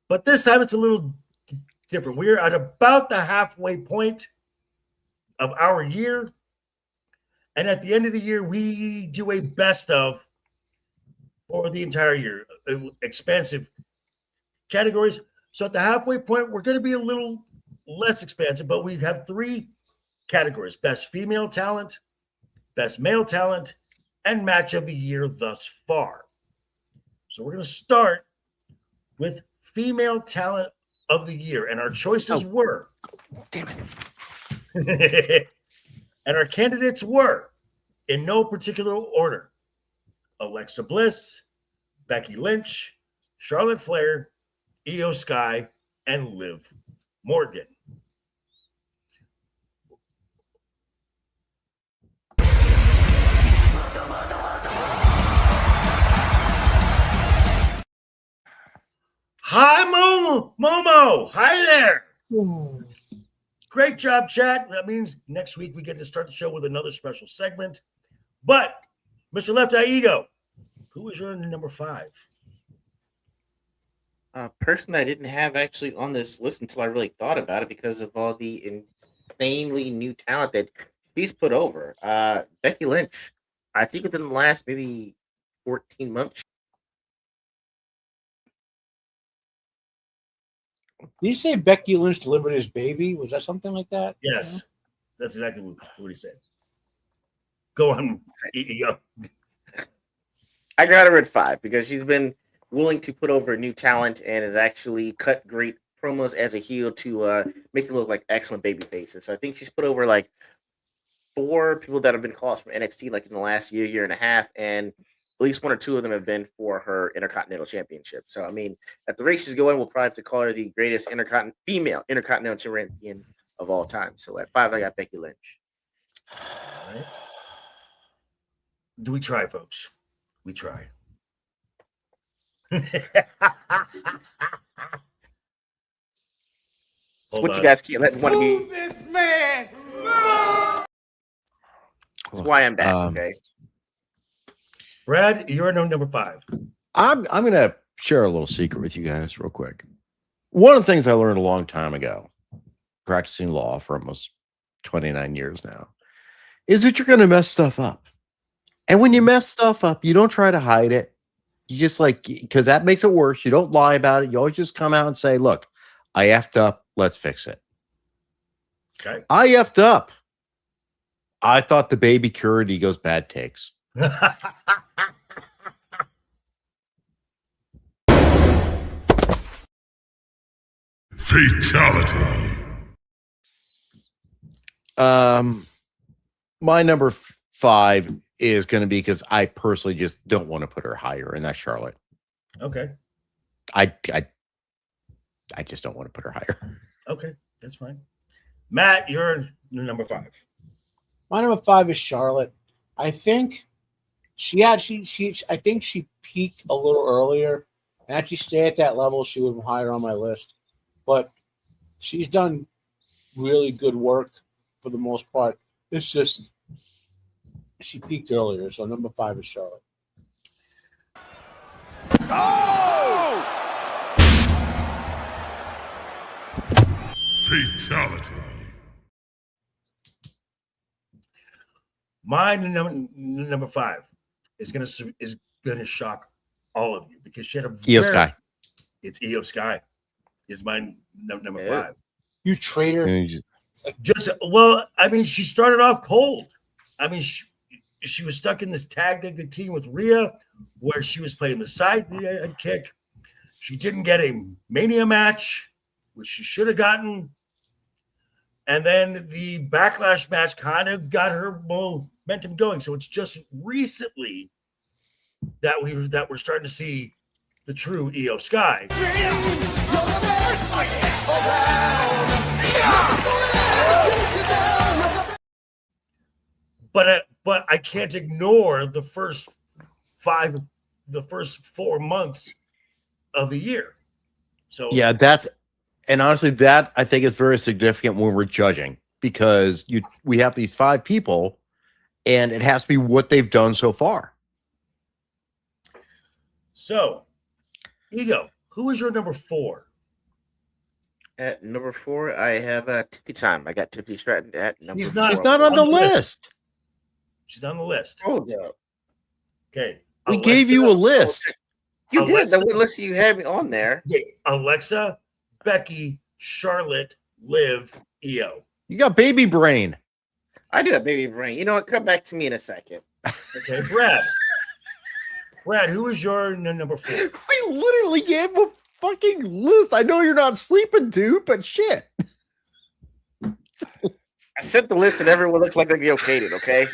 But this time it's a little different. We're at about the halfway point of our year. And at the end of the year, we do a best of for the entire year, expansive categories. So at the halfway point, we're going to be a little less expansive, but we have 3 categories: best female talent, best male talent, and match of the year thus far. So we're going to start with female talent of the year. And our choices were. Damn it. And our candidates were, in no particular order, Alexa Bliss, Becky Lynch, Charlotte Flair, Io Sky, and Liv Morgan. Hi, Momo. Hi there. Great job, chat. That means next week we get to start the show with another special segment. But, Mr. LeftEyeEgo, who is your number 5? Person I didn't have actually on this list until I really thought about it because of all the insanely new talent that she's put over. Becky Lynch. I think within the last maybe 14 months. Did you say Becky Lynch delivered his baby? Was that something like that? Yes, that's exactly what he said. Go on, Ego. I got her at 5 because she's been willing to put over new talent and has actually cut great promos as a heel to make them look like excellent baby faces. So I think she's put over like 4 people that have been called from NXT like in the last year and a half, and at least 1 or 2 of them have been for her Intercontinental Championship. So, I mean, at the rate she's going, we'll probably have to call her the greatest female Intercontinental Champion of all time. So, at 5, I got Becky Lynch. All right. Do we try, folks? We try. So what you guys can't let one of me. This man! That's why I'm back, okay? Brad, you're number 5. I'm gonna share a little secret with you guys real quick. One of the things I learned a long time ago, practicing law for almost 29 years now, is that you're gonna mess stuff up. And when you mess stuff up, you don't try to hide it. You just because that makes it worse. You don't lie about it. You always just come out and say, look, I effed up. Let's fix it. Okay. I effed up. I thought the baby cured Ego's bad takes. Fatality. My number 5 is going to be because I personally just don't want to put her higher, and that's Charlotte. Okay. I just don't want to put her higher. Okay, that's fine. Matt, you're number 5. My number 5 is Charlotte. I think I think she peaked a little earlier. And actually stay at that level, she would be higher on my list. But she's done really good work for the most part. It's just she peaked earlier, so number 5 is Charlotte. Oh! Fatality. My number 5 is gonna shock all of you because she had a Io Sky. It's Io Sky. Is my number 5. You traitor. I mean, she started off cold. I mean, she was stuck in this tag team with Rhea where she was playing the side kick. She didn't get a Mania match, which she should have gotten. And then the Backlash match kind of got her momentum going. So it's just recently that we're starting to see the true Io Sky. But I can't ignore the first 4 months of the year. So yeah, honestly, that I think is very significant when we're judging because we have these 5 people, and it has to be what they've done so far. So, Ego, who is your number 4? At number 4, I have Tiffy Time. I got Tiffy Stratton at number 4. She's not on the list. She's on the list. Oh, no. Okay. We gave you a list. You did. The list you had me on there. Yeah, Alexa, Becky, Charlotte, Liv, Io. You got baby brain. I do have baby brain. You know what? Come back to me in a second. Okay, Brad. Brad, who is your number 4? We literally gave a fucking list. I know you're not sleeping, dude, but shit. I sent the list and everyone looks like they're okayed it, okay?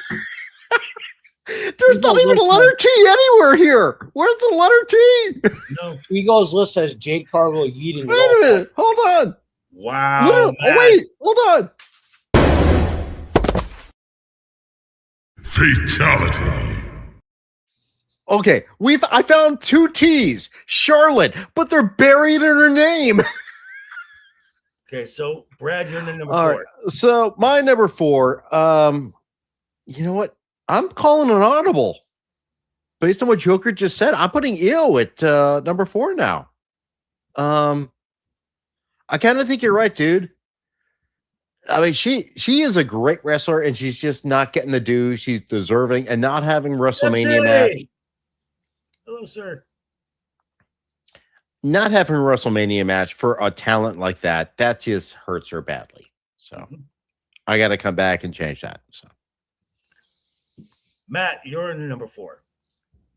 There's not even a letter T anywhere here. Where's the letter T? No. Ego's list has Jade Cargill yeeting. Wait a minute. Hold on. Wow. Oh, wait. Hold on. Fatality. Okay, I found 2 T's, Charlotte, but they're buried in her name. Okay, so Brad, you're in the number All 4. right. So my number 4, you know what? I'm calling an audible. Based on what Joker just said, I'm putting Io at number 4 now. I kind of think you're right, dude. I mean, she is a great wrestler, and she's just not getting the due she's deserving, and not having WrestleMania match. Hello, sir. Not having a WrestleMania match for a talent like that just hurts her badly. So I got to come back and change that. So Matt, you're in the number 4.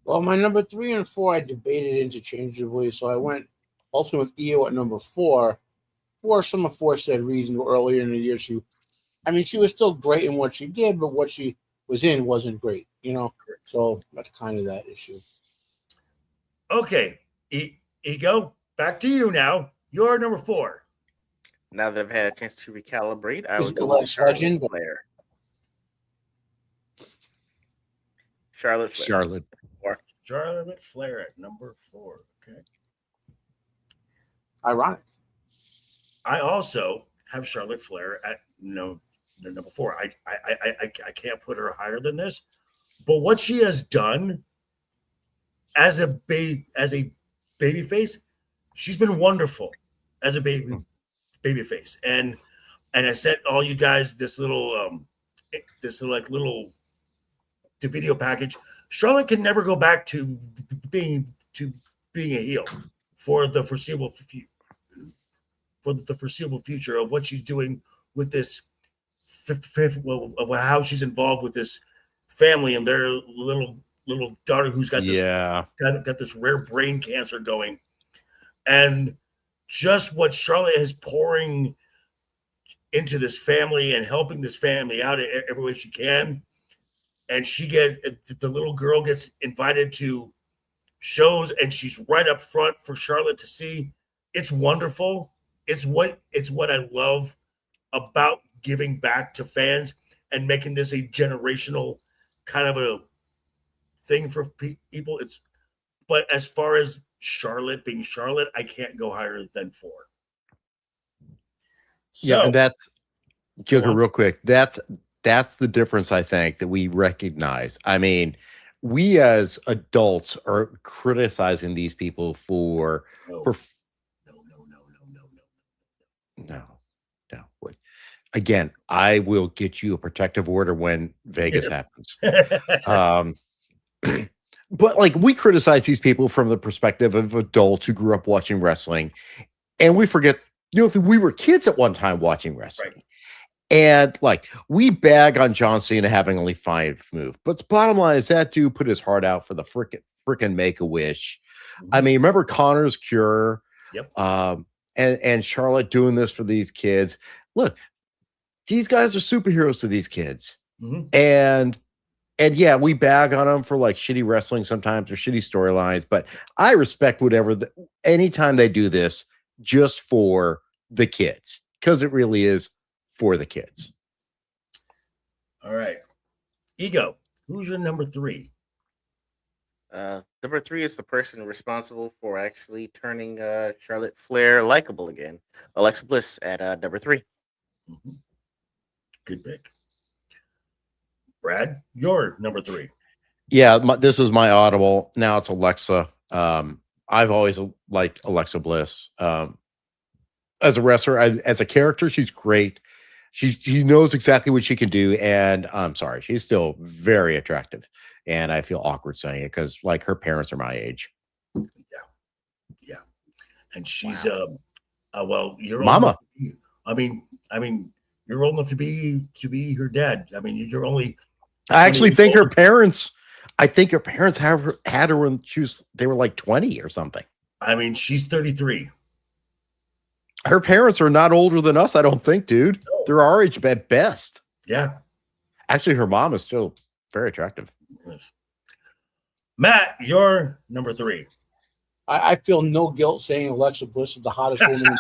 Well, my number 3 and 4 I debated interchangeably, so I went also with Io at number 4 for some aforesaid reasons. Earlier in the year, she was still great in what she did, but what she was in wasn't great, So that's kind of that issue. Okay, Ego, back to you now. You're number 4. Now that I've had a chance to recalibrate, I Is would the go with last legend? Charlotte Flair. Charlotte Flair at number 4. Okay. Ironic. I also have Charlotte Flair at number 4. I can't put her higher than this, but what she has done as a baby face, she's been wonderful as a baby face. And I sent all you guys this little the video package. Charlotte can never go back to being a heel for the foreseeable future of what she's doing with this, of how she's involved with this family and their little daughter who's got this rare brain cancer going, and just what Charlotte is pouring into this family and helping this family out every way she can. And the little girl gets invited to shows, and she's right up front for Charlotte to see. It's wonderful. It's what I love about giving back to fans and making this a generational kind of a thing for people. But as far as Charlotte being Charlotte, I can't go higher than 4. Yeah, and that's Joker. Real quick, that's the difference, I think, that we recognize. I mean, we as adults are criticizing these people for no. Again, I will get you a protective order when Vegas happens. But like, we criticize these people from the perspective of adults who grew up watching wrestling, and we forget, we were kids at one time watching wrestling. Right. And like, we bag on John Cena having only 5 moves, but the bottom line is that dude put his heart out for the freaking Make-A-Wish. I mean, remember Connor's Cure? Yep. And Charlotte doing this for these kids. Look, these guys are superheroes to these kids. And yeah, we bag on them for like shitty wrestling sometimes or shitty storylines, but I respect whatever, anytime they do this just for the kids, because it really is for the kids. All right. Ego, who's your number 3? Number 3 is the person responsible for actually turning Charlotte Flair likable again. Alexa Bliss at number 3. Good pick. Brad, your number 3. Yeah, this was my audible. Now it's Alexa. I've always liked Alexa Bliss. As a wrestler, as a character, she's great. She knows exactly what she can do, and I'm sorry, she's still very attractive. And I feel awkward saying it because, like, her parents are my age. Yeah, and she's well, you're mama. I mean, you're old enough to be her dad. I mean, you're only. I actually think her parents. I think her parents had her when they were like 20 or something. I mean, she's 33. Her parents are not older than us, I don't think, dude. No. They're our age at best. Yeah. Actually, her mom is still very attractive. Yes. Matt, you're number 3. I feel no guilt saying Alexa Bliss is the hottest woman.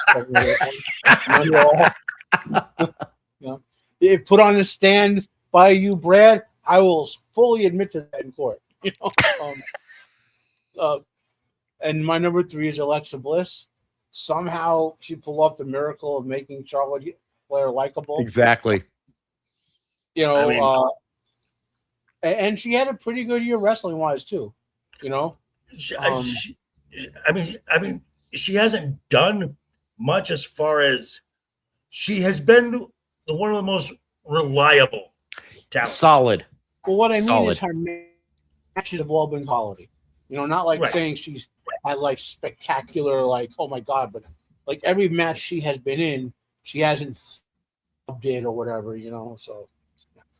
If put on the stand by you, Brad, I will fully admit to that in court. And my number 3 is Alexa Bliss. somehow she pulled off the miracle of making Charlotte Flair likable. Exactly. You know, I mean- and she had a pretty good year wrestling wise too. You know, I mean, she hasn't done much as far as she has been one of the most reliable talents. Solid. well, what I mean Solid. is her matches have all been quality. You know, not like Right. saying she's had like spectacular, like oh my god, but like every match she has been in, she hasn't did or whatever. You know, so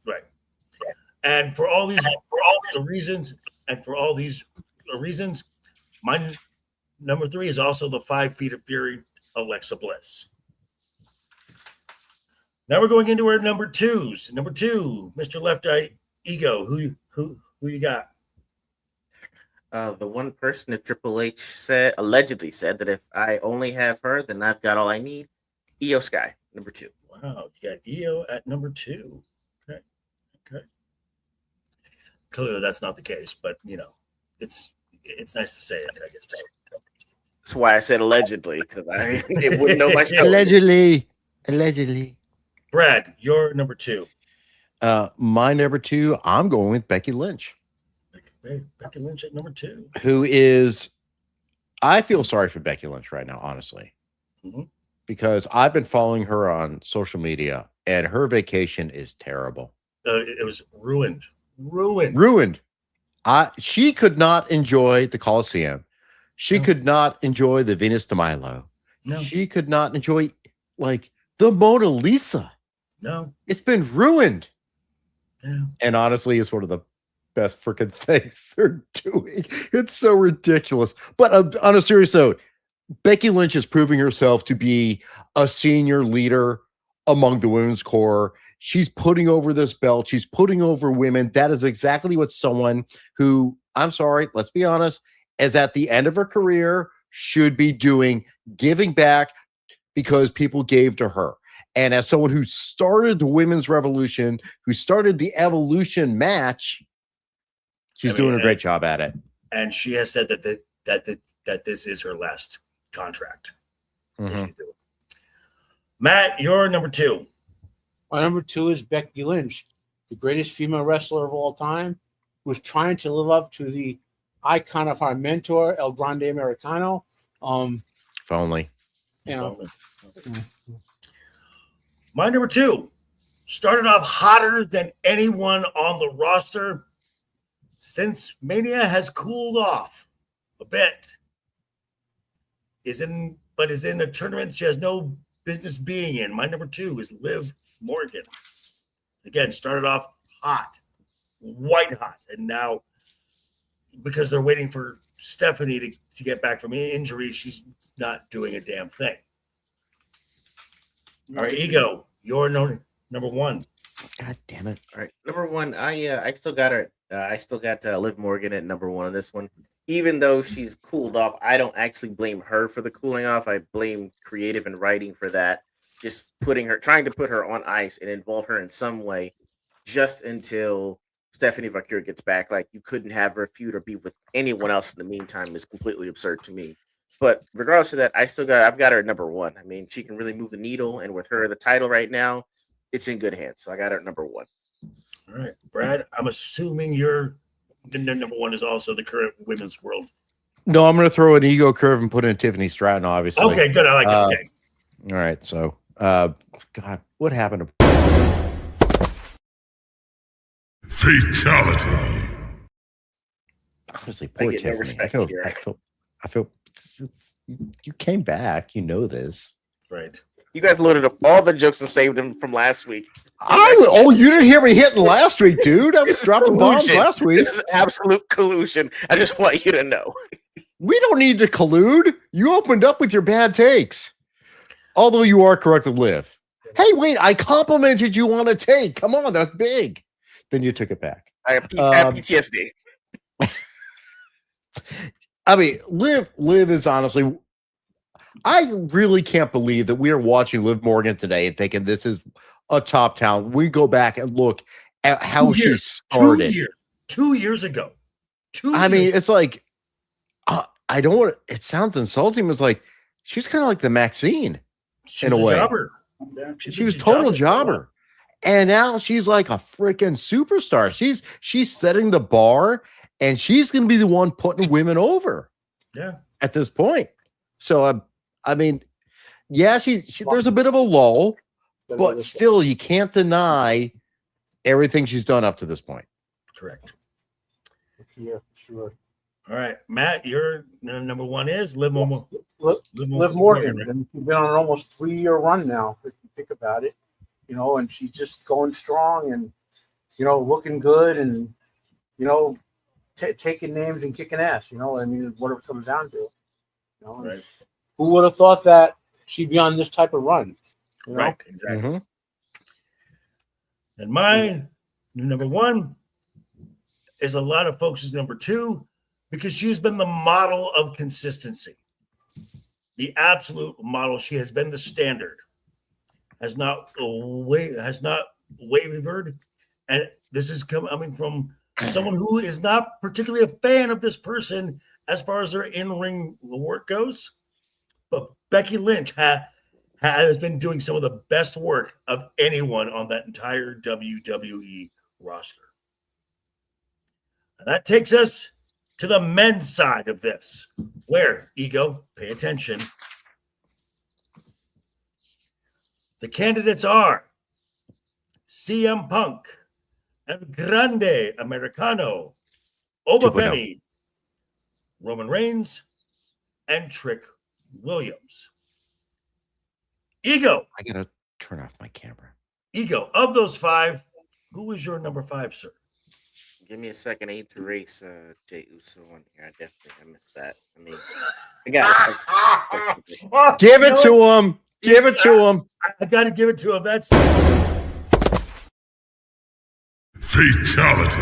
Right. And for all these reasons, my number 3 is also the 5 Feet of Fury, Alexa Bliss. Now we're going into our number 2s. Number 2, Mr. LeftEyeEgo. Who you got? The one person that Triple H allegedly said that if I only have her, then I've got all I need. Io Sky, number 2. Wow, you got Io at number 2. Okay. Clearly that's not the case, but you know, it's nice to say it, I guess. That's why I said allegedly, because it wouldn't know myself. Allegedly. Brad, your number 2. My number 2, I'm going with Becky Lynch. Becky Lynch at number 2. Who is, I feel sorry for Becky Lynch right now, honestly, because I've been following her on social media and her vacation is terrible. It was ruined. She could not enjoy the Coliseum. She could not enjoy the Venus de Milo. No. She could not enjoy like the Mona Lisa. No. It's been ruined. Yeah. And honestly, it's one of the best freaking things they're doing. It's so ridiculous. But on a serious note, Becky Lynch is proving herself to be a senior leader among the women's core. She's putting over this belt. She's putting over women. That is exactly what someone who, I'm sorry, let's be honest, is at the end of her career should be doing, giving back because people gave to her. And as someone who started the women's revolution, who started the evolution match, she's doing a great job at it. And she has said that this is her last contract. Matt, your number 2. my number 2 is Becky Lynch, the greatest female wrestler of all time, who's trying to live up to the icon of our mentor, El Grande Americano. If only. You know. My number 2 started off hotter than anyone on the roster since Mania has cooled off a bit. Is in a tournament she has no business being in. My number 2 is Liv Morgan. Again, started off hot, white hot, and now because they're waiting for Stephanie to get back from injury, she's not doing a damn thing. All right, Ego, your number 1. God damn it! All right, number 1. I still got her. I still got Liv Morgan at number 1 on this one. Even though she's cooled off, I don't actually blame her for the cooling off. I blame creative and writing for that. Just trying to put her on ice and involve her in some way, just until Stephanie Vaquer gets back. Like, you couldn't have her feud or be with anyone else in the meantime is completely absurd to me. But regardless of that, I've got her at number 1. I mean, she can really move the needle, and with her the title right now, it's in good hands. So I got her at number 1. All right, Brad, I'm assuming your number 1 is also the current women's world. No, I'm going to throw an ego curve and put in Tiffany Stratton, obviously. Okay, good. I like it. Okay. All right, so, God, what happened to Fatality. Honestly, poor get no Tiffany. respect here. I feel you came back. You know this. Right. You guys loaded up all the jokes and saved them from last week. You didn't hear me hitting last week, dude. I was dropping bombs last week. This is absolute collusion. I just want you to know. We don't need to collude. You opened up with your bad takes. Although you are correct to live. Hey, wait, I complimented you on a take. Come on, that's big. Then you took it back. I have PTSD. I mean, Liv is honestly, I really can't believe that we are watching Liv Morgan today and thinking this is a top talent. We go back and look at how she started 2 years ago. I mean, it's like, I don't want it sounds insulting. It's like she's kind of like the Maxine in a was way. jobber. She was total jobber. And now she's like a freaking superstar. She's setting the bar, and she's going to be the one putting women over. Yeah. At this point. So I mean, yeah, she there's a bit of a lull, but still you can't deny everything she's done up to this point. Correct. Yeah, sure. All right, Matt, your number one is Liv Morgan. Liv Morgan. And she's been on an almost 3-year run now, if you think about it. You know, and she's just going strong and, you know, looking good and, you know, taking names and kicking ass. You know, I mean, whatever it comes down to. You know, right. Who would have thought that she'd be on this type of run? You know? Right, exactly. And my number one is a lot of folks' number two, because she's been the model of consistency, the absolute model. She has been the standard, has not wavered, and this is coming from someone who is not particularly a fan of this person as far as their in-ring work goes. But Becky Lynch has been doing some of the best work of anyone on that entire WWE roster. And that takes us to the men's side of this, where, Ego, pay attention. The candidates are CM Punk, El Grande Americano, Obafemi, Roman Reigns, and Trick Williams. Ego. I gotta turn off my camera. Ego, of those five, who is your number five, sir? Give me a second. I need to race Jey Uso on here. I definitely missed that. I mean, I got it. Give it to him. Give it to him. I got to give it to him. That's fatality.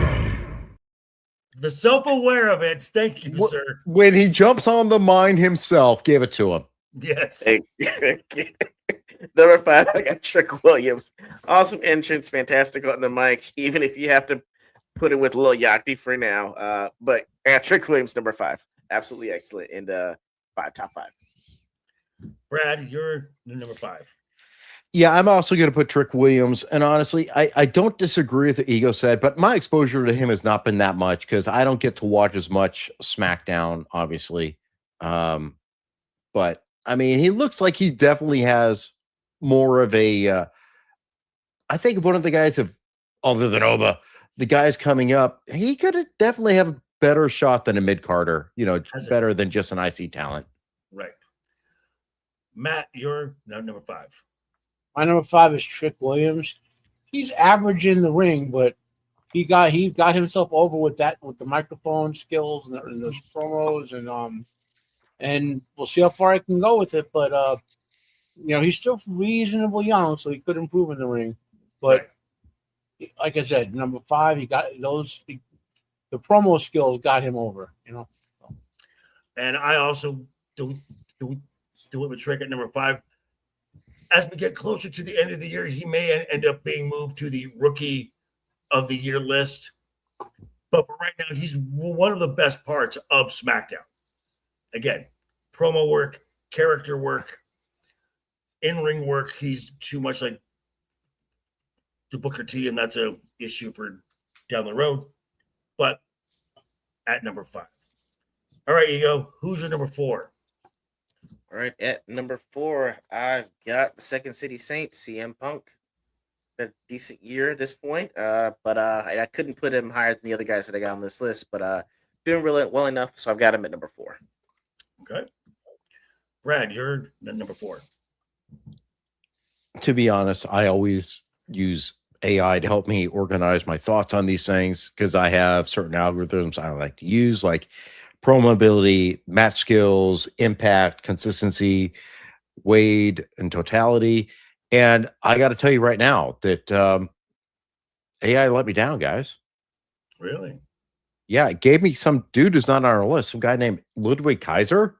The self-aware of it. Thank you, sir. When he jumps on the mine himself, give it to him. Yes. Number five, I got Trick Williams. Awesome entrance, fantastic on the mic. Even if you have to put it with Lil Yachty for now. But I got Trick Williams, number five. Absolutely excellent in the top five. Brad, you're the number five. Yeah, I'm also going to put Trick Williams. And honestly, I don't disagree with what Ego said, but my exposure to him has not been that much because I don't get to watch as much SmackDown, obviously. But I mean, he looks like he definitely has more of a. I think one of the guys other than Oba, the guys coming up, he could definitely have a better shot than a mid-carder, you know, better than just an IC talent. Right. Matt, you're number five. My number five is Trick Williams. He's average in the ring, but he got himself over with the microphone skills and those promos and we'll see how far I can go with it. But you know, he's still reasonably young, so he could improve in the ring. But like I said, number five, he got the promo skills got him over, you know. And I also do it with Trick at number five. As we get closer to the end of the year, he may end up being moved to the Rookie of the Year list. But for right now, he's one of the best parts of SmackDown. Again, promo work, character work, in-ring work. He's too much like the Booker T, and that's an issue for down the road. But at number five. All right, Ego, who's your number four? All right, at number four, I've got the Second City Saints, CM Punk. A decent year at this point, but I couldn't put him higher than the other guys that I got on this list, but doing really well enough, so I've got him at number four. Okay. Brad, you're number four. To be honest, I always use AI to help me organize my thoughts on these things because I have certain algorithms I like to use, like promo ability, match skills, impact, consistency, weight, and totality. And I got to tell you right now that AI let me down, guys. Really? Yeah, it gave me some dude who's not on our list, some guy named Ludwig Kaiser.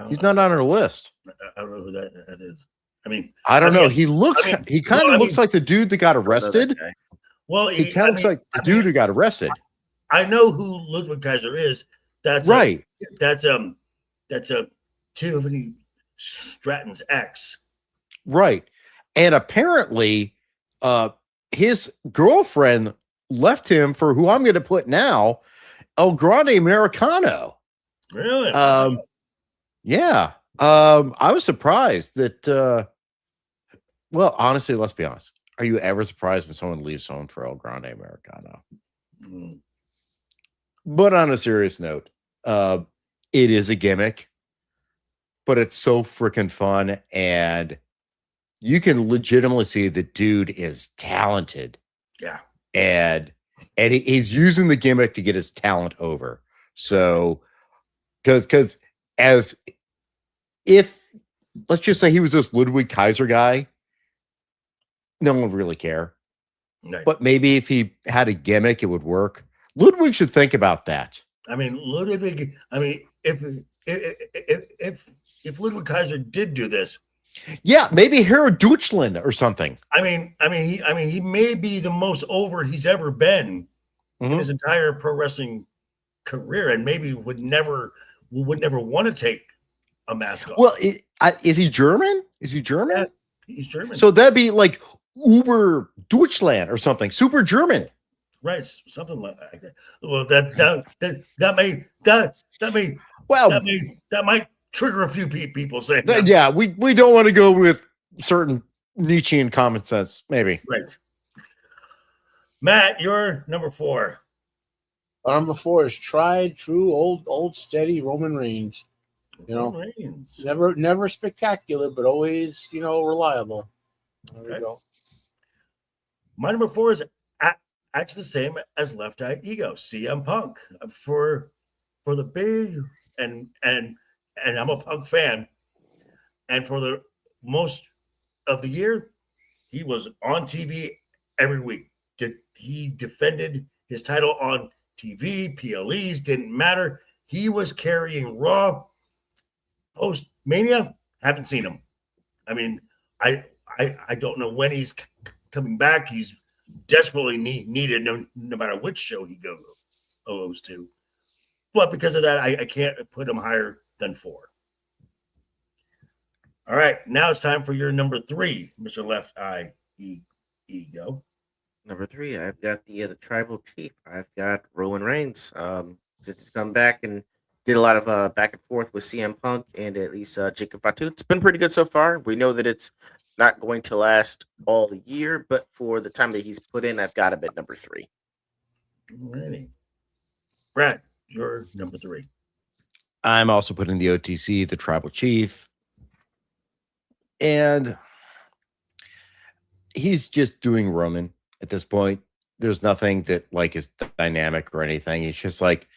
He's not on our list. I don't know who that is. I mean, I don't know. He looks. He kind of looks like the dude that got arrested. Well, he kind of looks like the dude who got arrested. I know who Ludwig Kaiser is. That's right. That's a Tiffany Stratton's ex. Right. And apparently, his girlfriend left him for who I'm going to put now, El Grande Americano. Really? Yeah. I was surprised that, well, honestly, let's be honest. Are you ever surprised when someone leaves someone for El Grande Americano? Mm. But on a serious note, it is a gimmick, but it's so freaking fun. And you can legitimately see the dude is talented. Yeah. And he's using the gimmick to get his talent over. So, because as if, let's just say he was this Ludwig Kaiser guy, no one would really care. Right. But maybe if he had a gimmick, it would work. Ludwig should think about that. I mean, Ludwig. I mean, if Ludwig Kaiser did do this, yeah, maybe Herr Deutschland or something. I mean, he may be the most over he's ever been in his entire pro wrestling career, and maybe would never want to take a mask off. Well, is he German? Is he German? Yeah, he's German. So that'd be like Uber Deutschland or something. Super German. Right, something like that. Well, that might trigger a few people saying that. Yeah, we don't want to go with certain Nietzschean common sense, maybe. Right. Matt, you're number 4. Number 4 is tried, true, old steady Roman Reigns. You know, Reigns. Never spectacular, but always, reliable. There we go. My number 4 is actually the same as LeftEyeEgo, CM Punk, for the big and I'm a Punk fan, and for the most of the year, he was on TV every week. He defended his title on TV, PLEs, didn't matter. He was carrying Raw. Post Mania, haven't seen him. I mean, I don't know when he's coming back. He's desperately needed no matter which show he goes to. But because of that, I can't put him higher than 4. All right, now it's time for your number 3, Mr. LeftEyeEgo. Number 3, I've got the tribal chief. I've got Roman Reigns. Since he's come back and did a lot of back and forth with CM Punk and at least Jacob Fatu. It's been pretty good so far. We know that it's not going to last all the year, but for the time that he's put in, I've got him at number 3. Alrighty. Brad, you're number 3. I'm also putting the OTC, the tribal chief. And he's just doing Roman at this point. There's nothing that like is dynamic or anything. It's just like,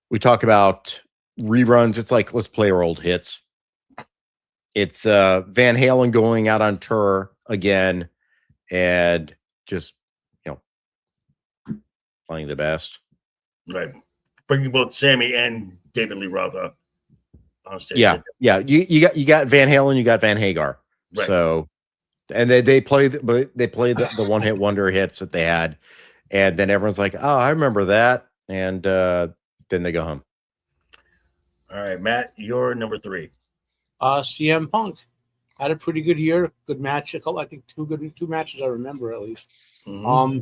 we talk about reruns. It's like, let's play our old hits. It's Van Halen going out on tour again and just, playing the best. Right. Bringing both Sammy and David Lee Roth on stage. Yeah. You got Van Halen, you got Van Hagar. Right. So, and they play the one hit wonder hits that they had, and then everyone's like, oh, I remember that, and then they go home. All right, Matt, you're number 3. CM Punk had a pretty good year, good match. I think two matches I remember at least. Mm-hmm.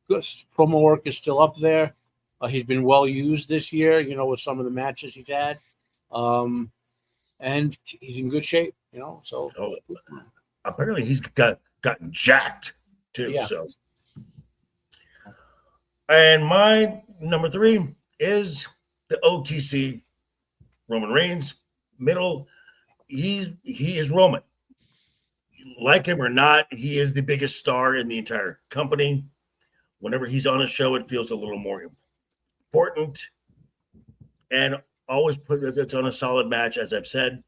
Good promo work is still up there. He's been well used this year, with some of the matches he's had, and he's in good shape. So apparently he's gotten jacked too. Yeah. So, and my number 3 is the OTC Roman Reigns. Middle, he is Roman. Like him or not, he is the biggest star in the entire company. Whenever he's on a show, it feels a little more important, and always put it's on a solid match. As I've said,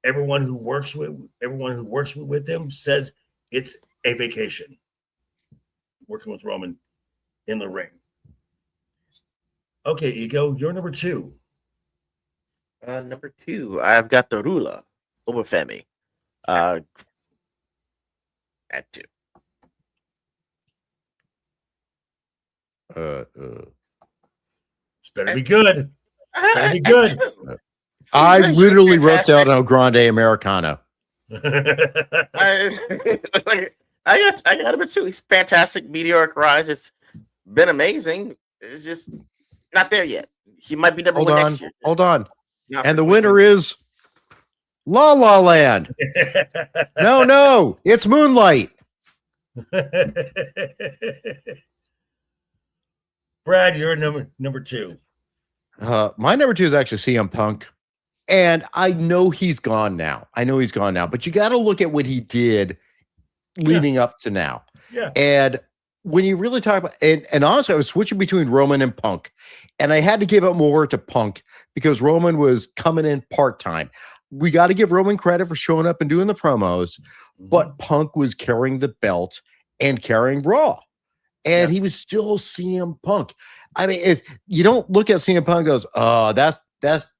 everyone who works with him says it's a vacation working with Roman in the ring. Okay, Ego, you're number 2. Number 2, I've got the Rula, Oberfemi. At 2. It's better be good. Better be good. I actually literally wrote fantastic. down El Grande Americano. I got him too. He's fantastic. Meteoric rise. It's been amazing. It's just not there yet. He might be number Hold one on. next year. Hold on. Not And for the winner 2020. is La La Land. No, it's Moonlight. Brad, you're number two. My number 2 is actually CM Punk. And I know he's gone now. But you got to look at what he did leading up to now. Yeah. And when you really talk about, and honestly, I was switching between Roman and Punk, and I had to give up more to Punk because Roman was coming in part-time. We got to give Roman credit for showing up and doing the promos, but Punk was carrying the belt and carrying Raw, and he was still CM Punk. I mean, you don't look at CM Punk and goes, oh, that's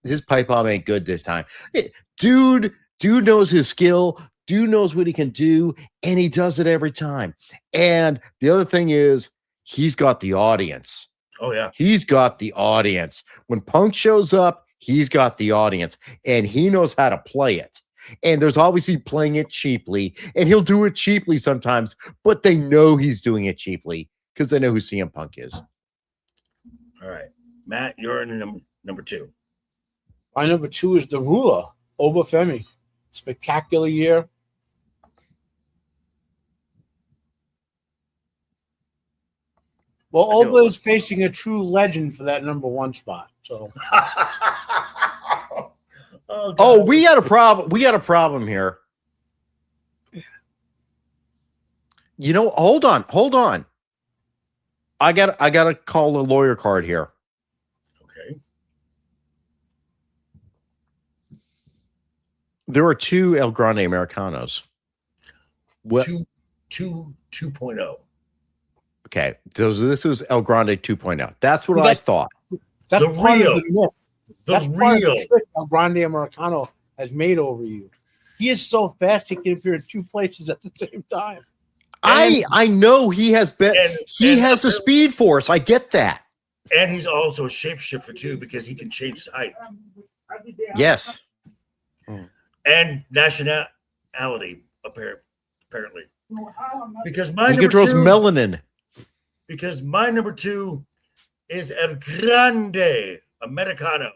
his pipe bomb ain't good this time. Dude knows his skill. Dude knows what he can do, and he does it every time. And the other thing is, he's got the audience. Oh, yeah. He's got the audience. When Punk shows up, he's got the audience, and he knows how to play it. And there's obviously playing it cheaply, and he'll do it cheaply sometimes, but they know he's doing it cheaply because they know who CM Punk is. All right. Matt, you're in number 2. My number 2 is the Ruler, Obafemi. Spectacular year. Well, Oba is facing a true legend for that number 1 spot. So, oh, we got a problem. We got a problem here. You know, hold on. I gotta call a lawyer card here. Okay. There are 2 El Grande Americanos. What? 2.0. Okay, this is El Grande 2.0. That's what I thought. That's The part real. of the myth. The That's part of real. the trick El Grande Americano has made over you. He is so fast he can appear in 2 places at the same time. I know he has been. He has the speed force. I get that. And he's also a shapeshifter too because he can change his height. Yes. And nationality, apparently. Because He number controls 2, melanin. Because my number 2 is El Grande Americano.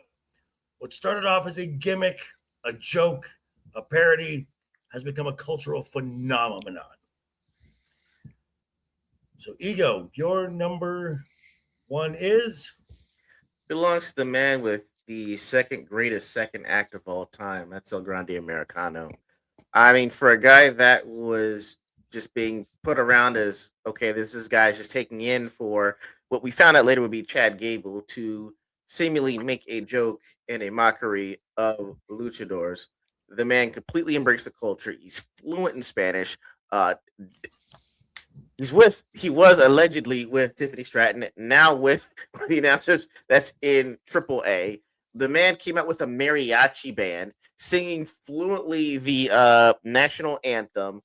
What started off as a gimmick, a joke, a parody, has become a cultural phenomenon. So, Ego, your number 1 is? Belongs to the man with the second greatest second act of all time. That's El Grande Americano. I mean, for a guy that was just being put around as, okay, this guy's just taking in for what we found out later would be Chad Gable to seemingly make a joke and a mockery of luchadors. The man completely embraced the culture. He's fluent in Spanish. He was allegedly with Tiffany Stratton, now with the announcers that's in AAA. The man came out with a mariachi band singing fluently the national anthem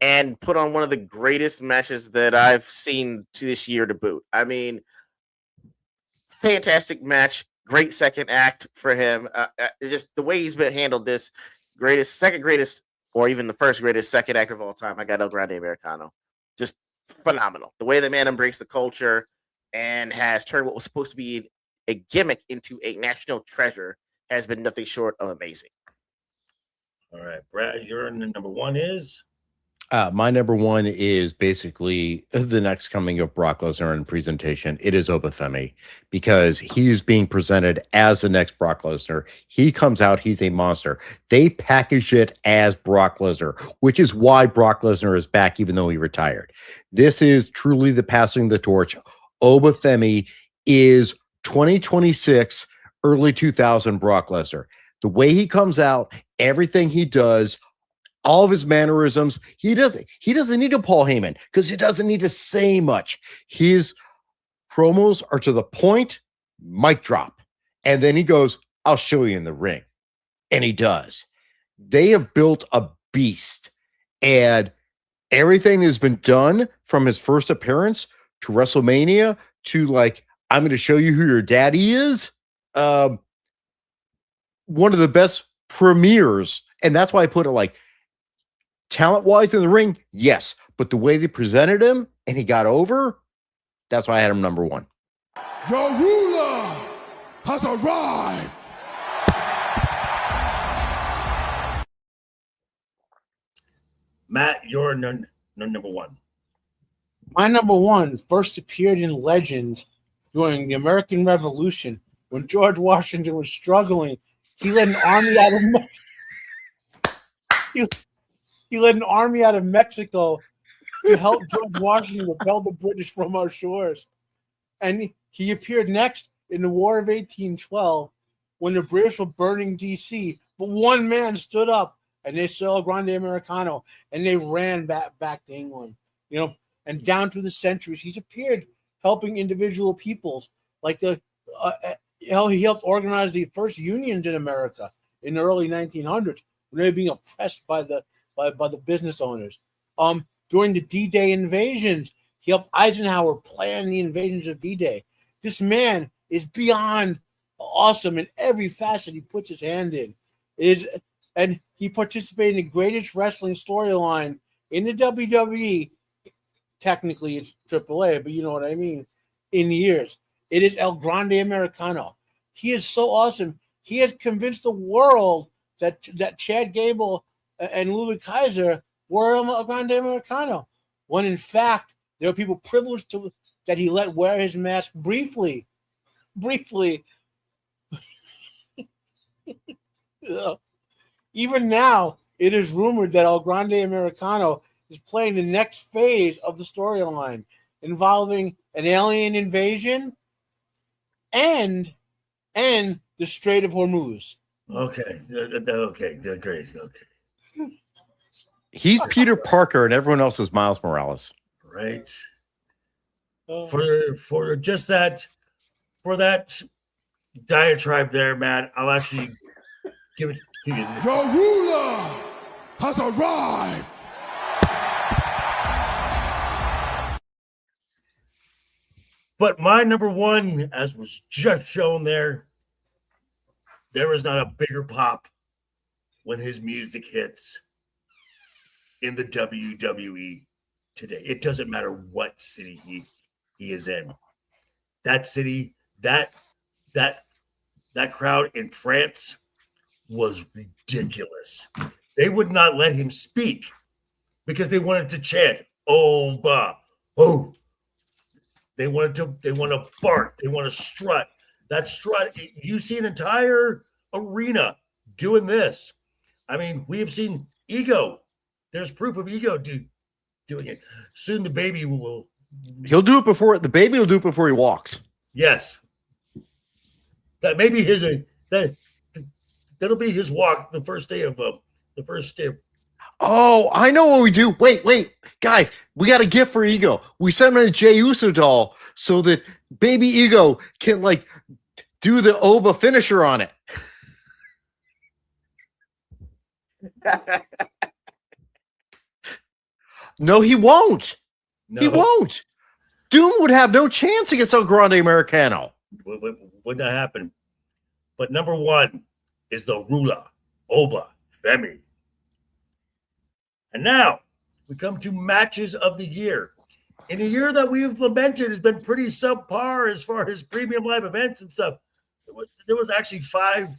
and put on one of the greatest matches that I've seen this year to boot. I mean, fantastic match, great second act for him. Just the way he's been handled this second greatest, or even the first greatest second act of all time. I got El Grande Americano. Just phenomenal. The way the man embraced the culture and has turned what was supposed to be a gimmick into a national treasure has been nothing short of amazing. All right, Brad, your number 1 is? My number 1 is basically the next coming of Brock Lesnar in presentation. It is Obafemi because he's being presented as the next Brock Lesnar. He comes out, he's a monster. They package it as Brock Lesnar, which is why Brock Lesnar is back, even though he retired. This is truly the passing the torch. Obafemi is 2026, early 2000 Brock Lesnar. The way he comes out, everything he does, all of his mannerisms, he doesn't need a Paul Heyman because he doesn't need to say much. His promos are to the point, mic drop. And then he goes, I'll show you in the ring. And he does. They have built a beast. And everything has been done from his first appearance to WrestleMania to like, I'm going to show you who your daddy is. one of the best premieres, and that's why I put it like talent-wise in the ring, yes, but the way they presented him and he got over, that's why I had him number one. Your ruler has arrived. Matt, you're number one. My number one first appeared in Legend during the American Revolution when George Washington was struggling. He led an army out of he led an army out of Mexico to help George Washington repel the British from our shores. And he appeared next in the War of 1812 when the British were burning D.C. But one man stood up and they saw Grande Americano and they ran back to England. You know, and down through the centuries, he's appeared helping individual peoples. Like he helped organize the first unions in America in the early 1900s when they were being oppressed by the business owners. During the D-Day invasions, he helped Eisenhower plan the invasions of D-Day. This man is beyond awesome in every facet he puts his hand in. And he participated in the greatest wrestling storyline in the WWE. Technically, it's AAA, but you know what I mean. In years, it is El Grande Americano. He is so awesome. He has convinced the world that Chad Gable and Louis Kaiser were El Grande Americano, when in fact there are people privileged that he let wear his mask briefly. Even now, it is rumored that El Grande Americano is playing the next phase of the storyline involving an alien invasion and the Strait of Hormuz. Okay, great. Okay, He's Peter Parker and everyone else is Miles Morales. right. For just that, for that diatribe there, Matt, I'll actually give it to you. Your ruler has arrived. But my number one, as was just shown there is not a bigger pop when his music hits in the WWE today. It doesn't matter what city he is in. That city, that crowd in France was ridiculous. They would not let him speak because they wanted to chant, "Oh, bah, oh." They want to bark. They want to strut. That strut, you see an entire arena doing this. I mean, we have seen Ego. There's proof of Ego doing it. Soon the baby will. He'll do it before the baby will do it before he walks. Yes. That may be that'll be his walk the first day of. Oh, I know what we do. Wait, guys, we got a gift for Ego. We sent him a Jey Uso doll so that baby Ego can like do the Oba finisher on it. No, he won't. No. He won't. Doom would have no chance against El Grande Americano. Would not happen. But number one is the ruler, Oba Femi. And now we come to matches of the year. In a year that we've lamented has been pretty subpar as far as premium live events and stuff. There was actually 5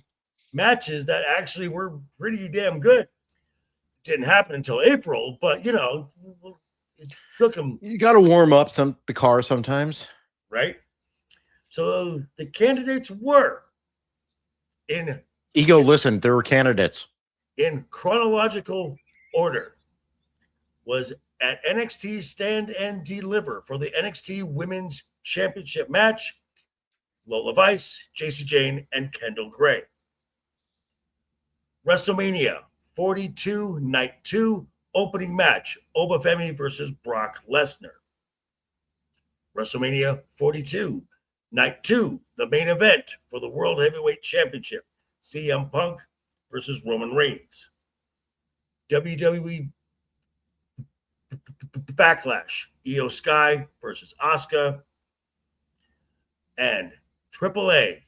matches that actually were pretty damn good. Didn't happen until April, but it took them. You got to warm up the car sometimes, right? So the candidates were in Ego. Listen, there were candidates in chronological order. Was at NXT Stand and Deliver for the NXT Women's Championship match, Lola Vice, Jacy Jane, and Kendall Gray. WrestleMania 42, Night 2, opening match, Oba Femi versus Brock Lesnar. WrestleMania 42, Night 2, the main event for the World Heavyweight Championship, CM Punk versus Roman Reigns. WWE Backlash, Io Sky versus Asuka, and AAA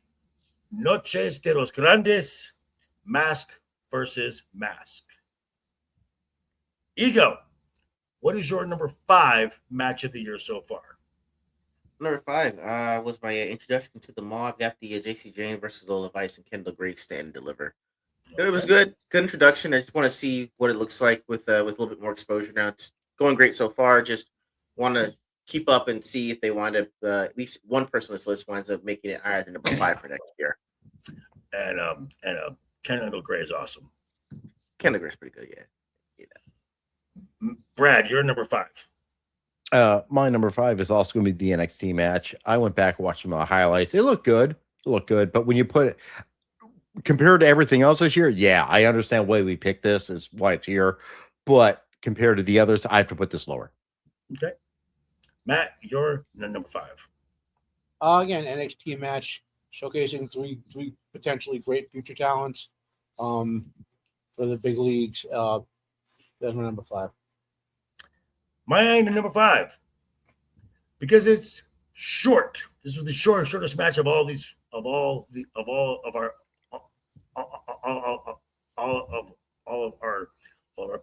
Noches de los Grandes, mask versus mask. Ego, what is your number 5 match of the year so far? Number 5 was my introduction to the mall. I've got the JC Jane versus Lola Vice and Kendall Grace stand and deliver. It was good introduction. I just want to see what it looks like with a little bit more exposure now. It's going great so far. Just want to keep up and see if they wind up at least one person on this list winds up making it higher than number 5 for next year. And Kendall Gray is awesome. Kendall Gray's pretty good, yeah. Brad, you're number 5. My number 5 is also going to be the NXT match. I went back and watched some of the highlights. It looked good. But when you put it compared to everything else this year, yeah, I understand why we picked this is why it's here. But compared to the others, I have to put this lower. Okay. Matt, you're number 5. Again, NXT match showcasing three potentially great future talents for the big leagues. That's my number 5. Mine number 5, because it's short. This was the shortest match of all of our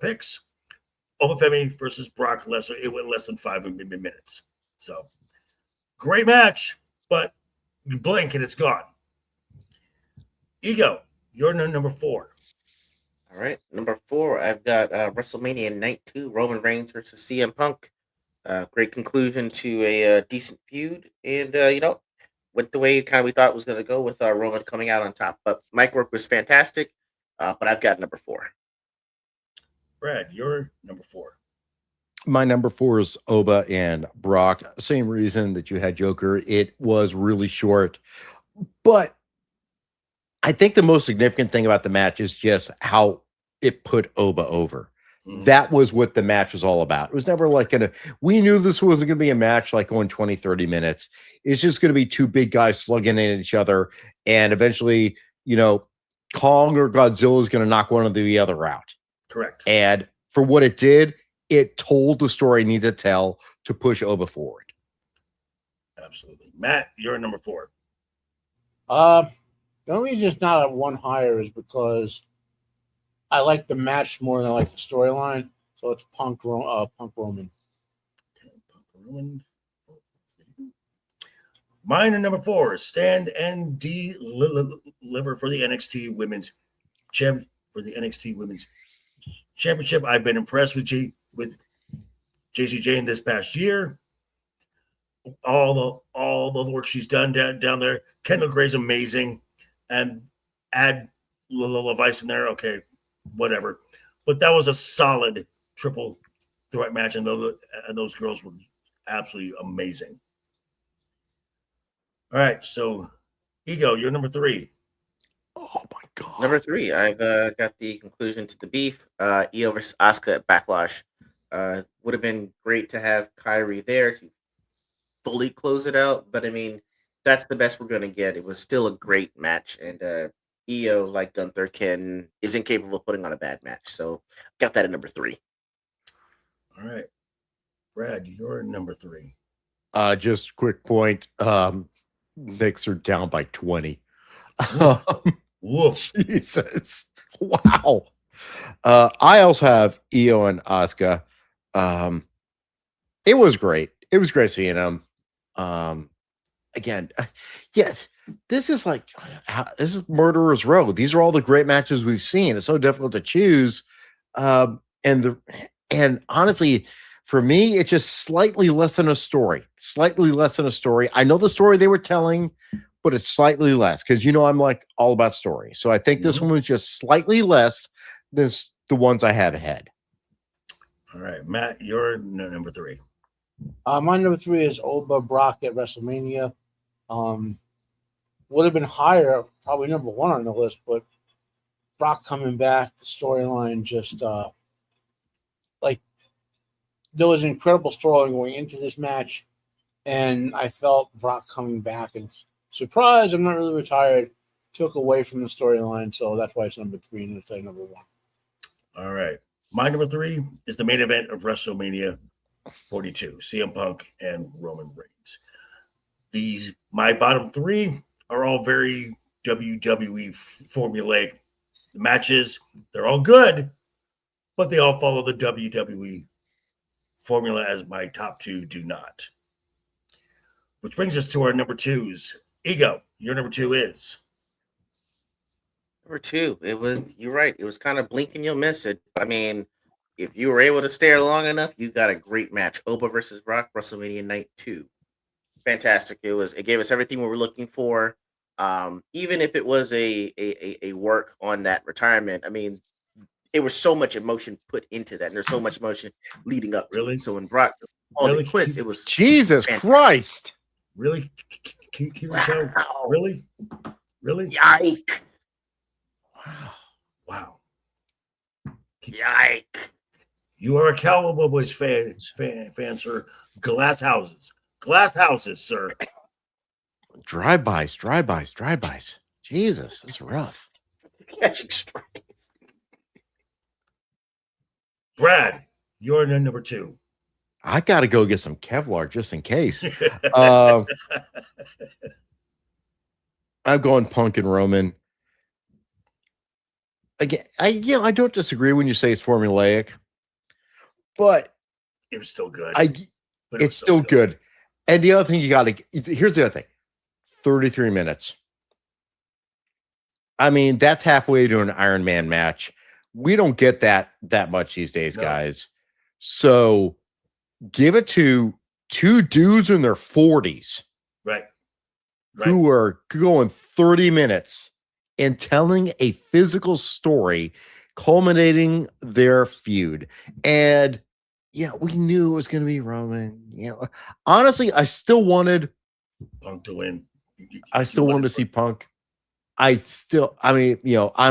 picks. Obafemi versus Brock Lesnar. It went less than 5 minutes. So great match, but you blink and it's gone. Ego, you're number 4. All right, number 4, I've got WrestleMania Night 2, Roman Reigns versus CM Punk. Great conclusion to a decent feud, and went the way we thought it was going to go with Roman coming out on top. But mic work was fantastic. But I've got number 4. Brad, you're number 4. My number 4 is Oba and Brock. Same reason that you had Joker. It was really short, but I think the most significant thing about the match is just how it put Oba over. That was what the match was all about. It was never like we knew this wasn't going to be a match like going 20, 30 minutes. It's just going to be two big guys slugging at each other. And eventually, Kong or Godzilla is going to knock one of the other out. Correct. And for what it did, it told the story it needed to tell to push Oba forward. Absolutely. Matt, you're number 4. The only reason it's not at 1 higher is because I like the match more than I like the storyline. So it's Punk Roman. Roman. Mine and number 4, stand and deliver for the NXT Women's Championship. I've been impressed with JC Jane this past year. All the work she's done down there. Kendall Gray's amazing. And add Lola Vice in there, okay, whatever. But that was a solid triple threat match, and those girls were absolutely amazing. All right, so Ego, you're number 3. Oh my God. Number 3, I've got the conclusion to the beef. Io versus Asuka at Backlash. Would have been great to have Kyrie there to fully close it out, but I mean, that's the best we're going to get. It was still a great match, and Io, like Gunther, is incapable of putting on a bad match. So got that at number 3. All right. Brad, you're number 3. Just quick point. Knicks are down by 20. Woof. Jesus. Wow. I also have Io and Asuka. It was great. It was great seeing them. Again, yes, this is Murderer's Row. These are all the great matches we've seen. It's so difficult to choose. And honestly, for me, it's just slightly less than a story. I know the story they were telling, but it's slightly less because I'm like all about story. So I think this one was just slightly less than the ones I have ahead. All right, Matt, you're number 3. My number 3 is Oba Brock at WrestleMania. Would have been higher, probably number 1 on the list, but Brock coming back, the storyline just there was an incredible storyline going into this match, and I felt Brock coming back and surprise, I'm not really retired, took away from the storyline, so that's why it's number 3 and it's number 1. All right. My number 3 is the main event of WrestleMania 42, CM Punk and Roman Reigns. My bottom 3 are all very WWE formulaic The matches, they're all good, but they all follow the WWE formula, as my top two do not. Which brings us to our number twos. Ego, your number two is? Number two, you're right. It was kind of blink and you'll miss it. I mean, if you were able to stare long enough, you got a great match. Oba versus Brock, WrestleMania Night 2. Fantastic. It gave us everything we were looking for. Even if it was a work on that retirement, I mean, it was so much emotion put into that, and there's so much emotion leading up to Really? it. So when Brock Really? quits, it was Jesus fantastic. Christ. Really? Show? Really? Really? Yike. Wow. Yike. You are a Cowboy Boys fan, sir. Glass houses, sir. Drive-bys. Jesus, that's rough. Catching strikes. Brad, you're number two. I got to go get some Kevlar just in case. I'm going Punk and Roman. Again, I don't disagree when you say it's formulaic, but it was still good. It's still good. And the other thing here's the other thing. 33 minutes. I mean, that's halfway to an Iron Man match. We don't get that much these days, guys. So give it to two dudes in their 40s. Right. Who are going 30 minutes and telling a physical story culminating their feud. And we knew it was going to be Roman. Honestly, I still wanted Punk to win. I still wanted to see Punk. I'm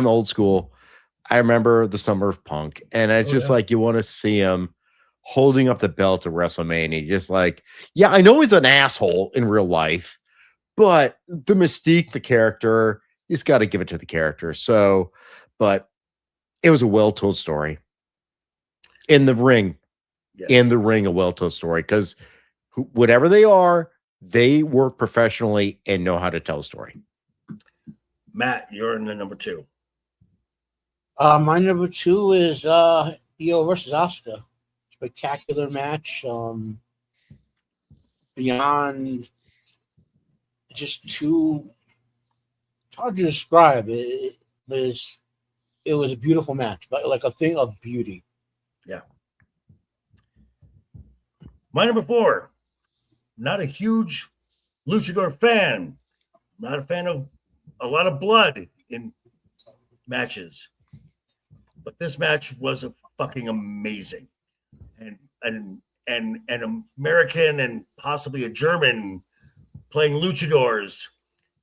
old school. I remember the summer of Punk, and it's just like you want to see him holding up the belt at WrestleMania. Just like, I know he's an asshole in real life, but the mystique, the character, he's got to give it to the character. So, but it was a well-told story in the ring. Yes. In the ring, a well-told story, because whatever they are, they work professionally and know how to tell a story. Matt, you're in the number two. My number two is Io versus Asuka. Spectacular match. Beyond just too hard to describe. It was a beautiful match, but like a thing of beauty. Yeah. My number four. Not a huge luchador fan. Not a fan of a lot of blood in matches. But this match was fucking amazing. And an American and possibly a German playing luchadors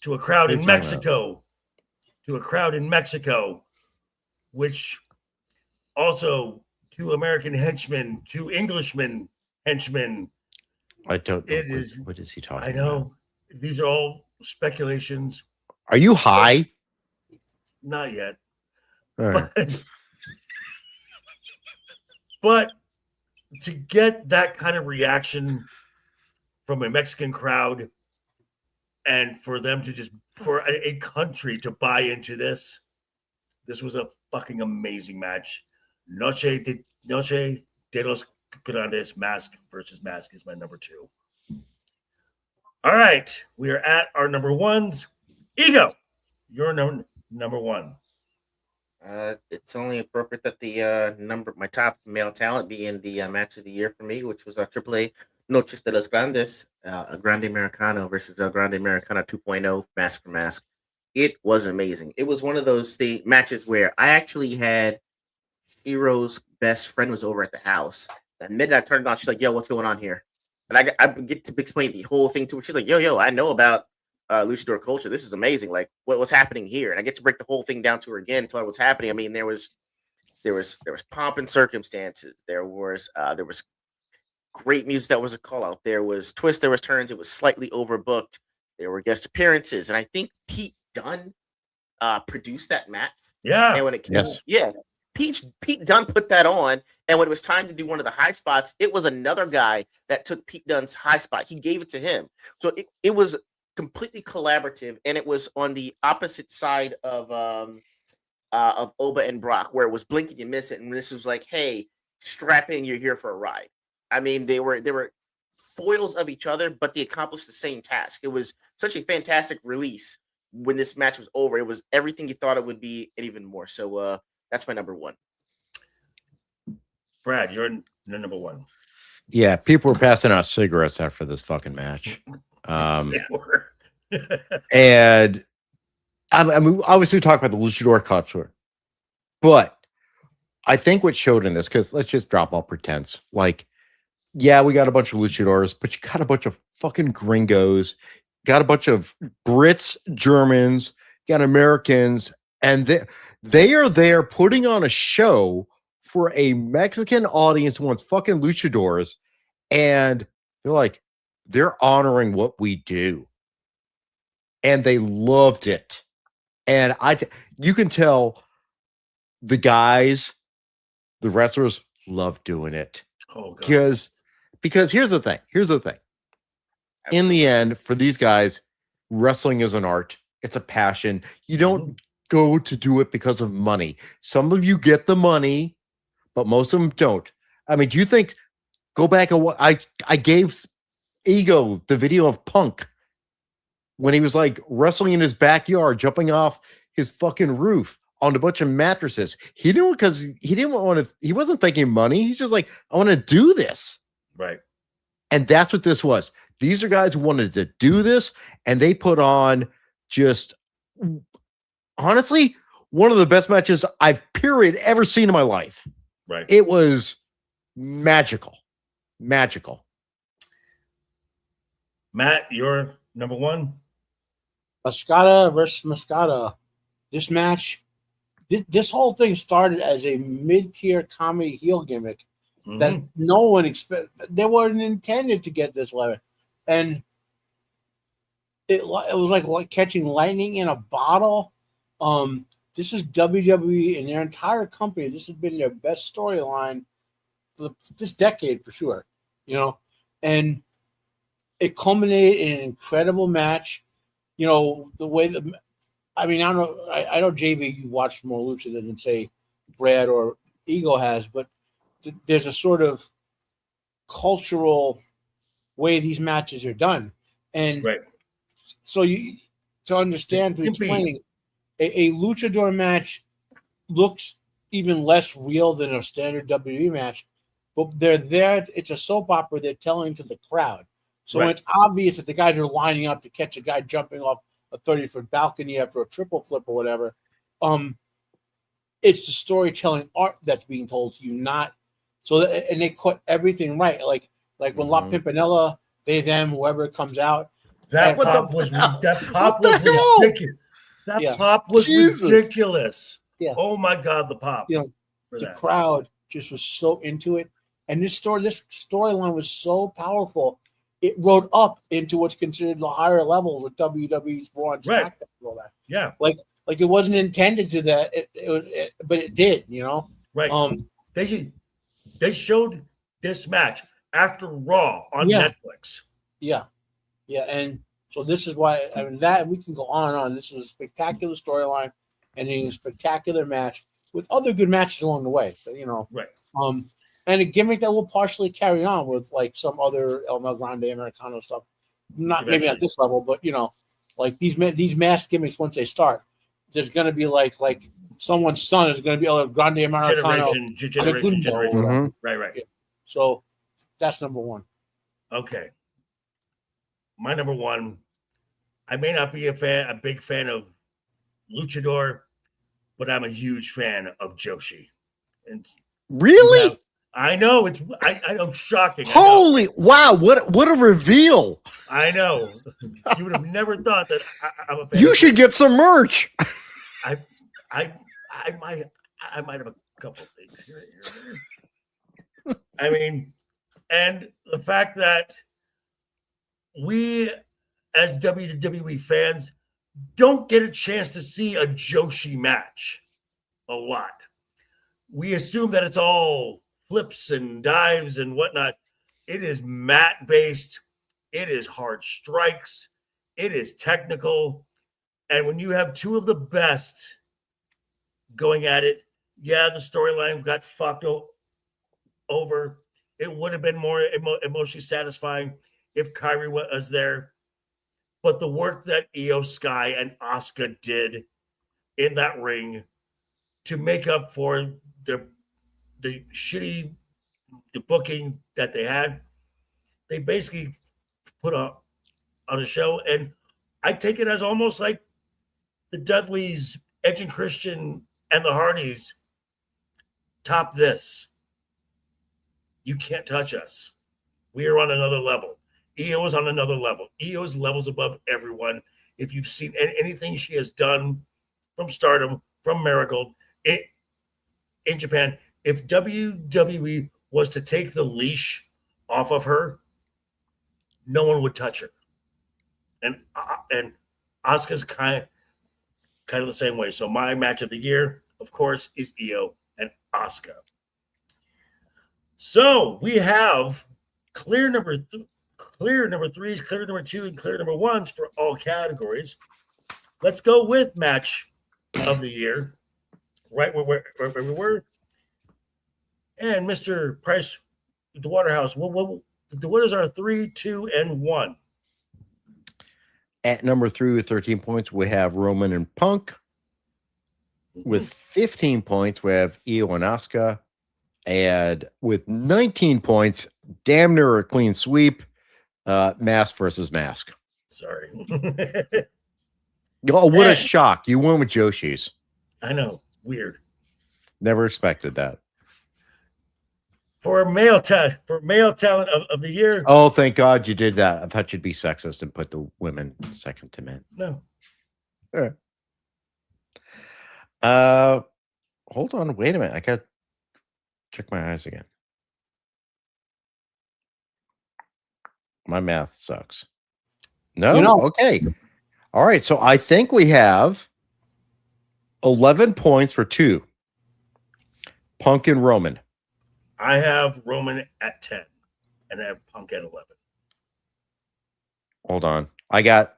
to a crowd in Mexico. Which also two American henchmen, two Englishmen henchmen. I don't know. What is he talking about? I know. These are all speculations. Are you high? Not yet. All right. But to get that kind of reaction from a Mexican crowd and for them to for a country to buy into this was a fucking amazing match. Noche de los Grandes, mask versus mask, is my number two. All right. We are at our number ones. Ego, you're number one. It's only appropriate that the my top male talent be in the match of the year for me, which was AAA Noches de los Grandes, Grande Americano versus El Grande Americano 2.0, mask for mask. It was amazing. It was one of those matches where I actually had Shiro's best friend was over at the house. The minute I turned it on, she's like, "Yo, what's going on here?" And I get to explain the whole thing to her. She's like, "Yo, I know about luchador culture. This is amazing. Like, what's happening here?" And I get to break the whole thing down to her again, tell her what's happening. I mean, there was pomp and circumstances. There was great music that was a call out. There was twists, there was turns. It was slightly overbooked. There were guest appearances, and I think Pete Dunne produced that match. Yeah. And when it came, Pete Dunne put that on, and when it was time to do one of the high spots, it was another guy that took Pete Dunne's high spot. He gave it to him. So it was completely collaborative, and it was on the opposite side of of Oba and Brock, where it was blink and you miss it, and this was like, hey, strap in, you're here for a ride. I mean, they were foils of each other, but they accomplished the same task. It was such a fantastic release when this match was over. It was everything you thought it would be, and even more. So that's my number one. Brad, you're number one. Yeah, people were passing out cigarettes after this fucking match. They were. And I mean, obviously, we talk about the luchador culture, but I think what showed in this, because let's just drop all pretense. Like, yeah, we got a bunch of luchadors, but you got a bunch of fucking gringos, got a bunch of Brits, Germans, got Americans, and they are there putting on a show for a Mexican audience who wants fucking luchadors, and they're honoring what we do, and they loved it. And you can tell the guys, the wrestlers love doing it. Oh, God. Because here's the thing. Absolutely. In the end, for these guys, wrestling is an art. It's a passion. You don't go to do it because of money. Some of you get the money, but most of them don't. I mean, do you think, go back and I gave Ego the video of Punk when he was like wrestling in his backyard, jumping off his fucking roof on a bunch of mattresses. He wasn't thinking money. He's just like, I want to do this. Right. And that's what this was. These are guys who wanted to do this, and they put on just, honestly, one of the best matches I've ever seen in my life. Right. It was magical. Magical. Matt, you're number one. Mascata versus Mascata. This match, this whole thing started as a mid-tier comedy heel gimmick that no one expected. They weren't intended to get this way, and it was like catching lightning in a bottle. This is WWE and their entire company. This has been their best storyline for this decade for sure, and it culminated in an incredible match. The way I know JB, you watched more Lucha than say Brad or Ego has, but there's a sort of cultural way these matches are done. And so to explaining, a luchador match looks even less real than a standard WWE match, but they're there. It's a soap opera they're telling to the crowd. So when it's obvious that the guys are lining up to catch a guy jumping off a 30-foot balcony after a triple flip or whatever, it's the storytelling art that's being told to you, not so. And they caught everything right, like when La Pimpinella, they, them, whoever comes out. That pop was ridiculous. That pop was ridiculous. Yeah. Oh my God, the pop. The crowd just was so into it, and this storyline was so powerful. It rode up into what's considered the higher levels of WWE's Raw and SmackDown and all that. Yeah, like it wasn't intended to that, but it did. Right. They showed this match after Raw on Netflix. Yeah, and so this is why that we can go on and on. This was a spectacular storyline and a spectacular match with other good matches along the way. Right. And a gimmick that will partially carry on with like some other El Grande Americano stuff. Maybe at this level, but like these mask gimmicks, once they start, there's going to be like someone's son is going to be El Grande Americano. Generation. Right. Yeah. So that's number one. Okay. My number one, I may not be a big fan of Luchador, but I'm a huge fan of Joshi. And really? I know I know, shocking. Holy wow! What a reveal! I know. You would have never thought that I'm a fan. You should get some merch. I might have a couple of things here. I mean, and the fact that we as WWE fans don't get a chance to see a Joshi match a lot. We assume that it's all flips and dives and whatnot. It is mat based. It is hard strikes. It is technical. And when you have two of the best going at it. Yeah, the storyline got fucked over. It would have been more emotionally satisfying if Kyrie was there. But the work that Io Sky and Asuka did in that ring to make up for the shitty booking that they had, they basically put on a show. And I take it as almost like the Dudleys, Edge and Christian, and the Hardys top this. You can't touch us. We are on another level. Io is on another level. Io is levels above everyone. If you've seen anything she has done from Stardom, from Marigold, in Japan, if WWE was to take the leash off of her, no one would touch her. And Asuka's kind of the same way. So my match of the year, of course, is Io and Asuka. So we have clear number threes, clear number 2, and clear number 1s for all categories. Let's go with match of the year, right where we were. And Mr. Price, the Waterhouse, what is our 3, 2, and 1? At number 3 with 13 points, we have Roman and Punk. With 15 points, we have Io and Asuka. And with 19 points, damn near a clean sweep, Mask versus Mask. Sorry. Oh, what a shock. You went with Joshi's. I know. Weird. Never expected that. For male talent of the year. Oh, thank God you did that. I thought you'd be sexist and put the women second to men. No. All right. Hold on. Wait a minute. I got to check my eyes again. My math sucks. No? Okay. All right. So I think we have 11 points for 2. Punk and Roman. I have Roman at 10, and I have Punk at 11. Hold on. I got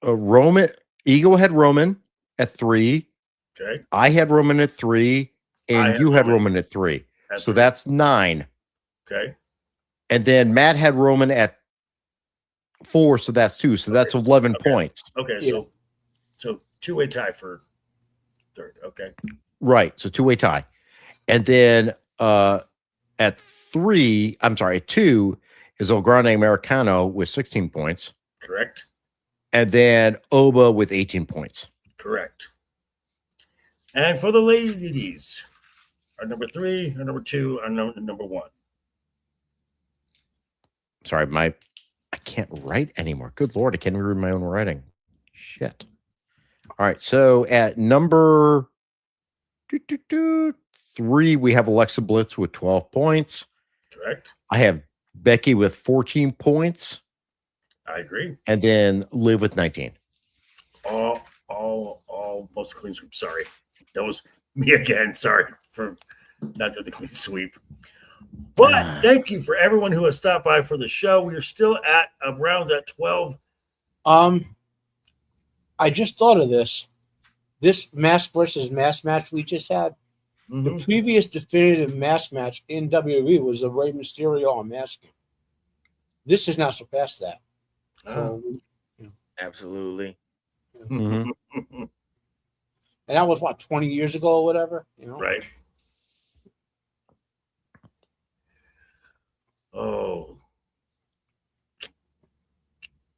Roman. Ego had Roman at 3. Okay. I had Roman at 3, and you had Roman at 3. So that's 9. Okay. And then Matt had Roman at 4, so that's 2. So that's 11 points. Okay, so two-way tie for third. Okay. Right. So 2-way tie. And then at 2 is El Grande Americano with 16 points. Correct. And then Oba with 18 points. Correct. And for the ladies, our number 3, our number 2, our number 1. Sorry, I can't write anymore. Good Lord, I can't even read my own writing. Shit. All right, so at number 3, we have Alexa Bliss with 12 points. Correct. I have Becky with 14 points. I agree. And then Liv with 19. Almost clean sweep. Sorry. That was me again. Sorry for not doing the clean sweep. But thank you for everyone who has stopped by for the show. We are still at around at 12. I just thought of this. This mask versus mask match we just had. Mm-hmm. The previous definitive mask match in WWE was a Rey Mysterio unmasking. This has now surpassed that. So, Absolutely. Mm-hmm. And that was 20 years ago or whatever, Right. Oh.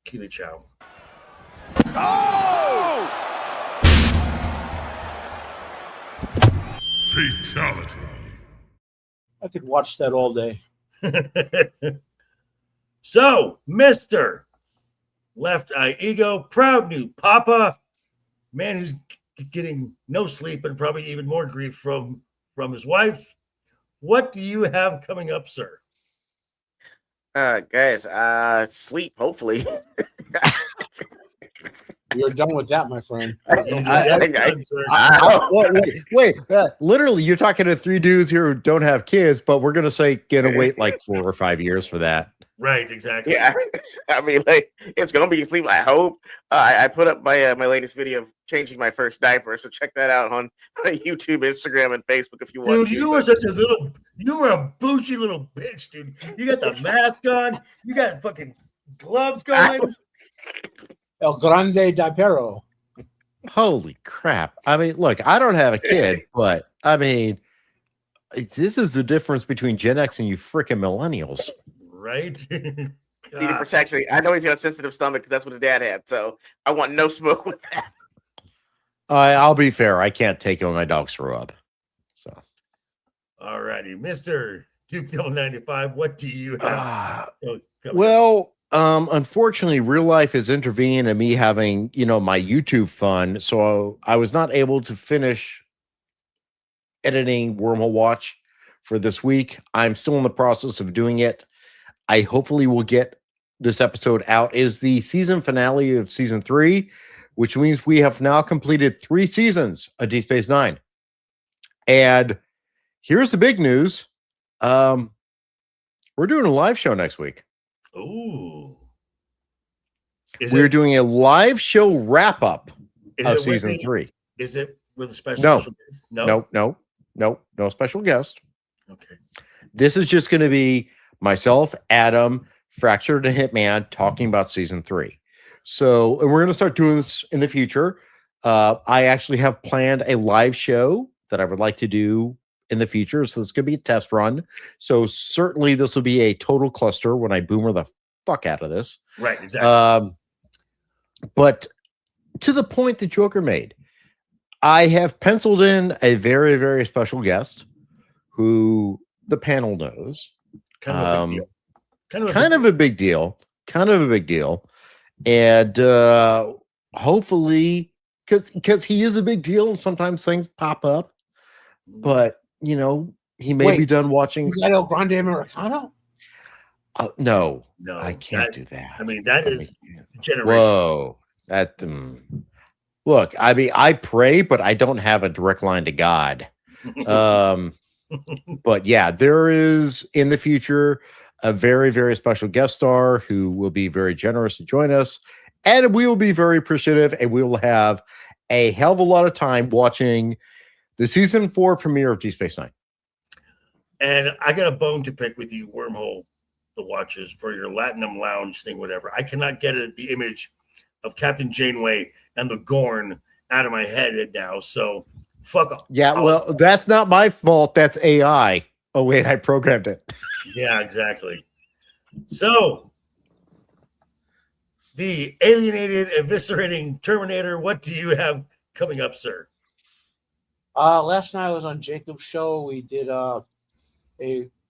Keely Chow. Oh! Fatality. I could watch that all day. So, Mr. LeftEyeEgo, proud new papa, man who's getting no sleep and probably even more grief from his wife. What do you have coming up, sir? Guys, sleep, hopefully. You're done with that, my friend. Wait, literally, you're talking to 3 dudes here who don't have kids, but we're going to say, gonna wait like 4 or 5 years for that. Right, exactly. Yeah, I mean, like it's gonna be sleep. I hope. I put up my my latest video of changing my first diaper, so check that out on YouTube, Instagram, and Facebook if you want Dude, to. you were such a little, you were a bougie little bitch, dude. You got the mask on, you got fucking gloves going. El Grande Diapero. Holy crap. I mean, look, I don't have a kid, but I mean, this is the difference between Gen X and you freaking millennials. Right? Needed protection. I know he's got a sensitive stomach because that's what his dad had. So I want no smoke with that. I'll be fair. I can't take it when my dogs throw up. So, all righty, Mr. Duke Devil 95, what do you have? Unfortunately, real life has intervened and me having, my YouTube fun. So I was not able to finish editing Wormhole Watch for this week. I'm still in the process of doing it. I hopefully will get this episode out. Is the season finale of season 3, which means we have now completed 3 seasons of Deep Space Nine. And here's the big news. We're doing a live show next week. Ooh. We're doing a live show wrap up of season 3. Is it with a special guest? No special guest. Okay. This is just going to be myself, Adam, Fractured and Hitman talking about season 3. So, and we're going to start doing this in the future. I actually have planned a live show that I would like to do in the future. So this is going to be a test run. So certainly this will be a total cluster when I boomer the fuck out of this. Right, exactly. But to the point that Joker made, I have penciled in a very, very special guest who the panel knows. Kind of a big deal. And hopefully, because he is a big deal and sometimes things pop up, but he may be done watching. You got El Grande Americano? No, I can't do that. I mean, that is generation. Whoa, that look. I mean, I pray, but I don't have a direct line to God. But yeah, there is in the future a very, very special guest star who will be very generous to join us, and we will be very appreciative, and we will have a hell of a lot of time watching the season 4 premiere of Deep Space Nine. And I got a bone to pick with you, Wormhole, the watches for your Latinum Lounge thing, whatever. I cannot get the image of Captain Janeway and the Gorn out of my head now. So fuck off. Yeah, well, that's not my fault. That's AI. Oh, wait, I programmed it. Yeah, exactly. So the alienated, eviscerating Terminator, what do you have coming up, sir? Last night I was on Jacob's show. We did a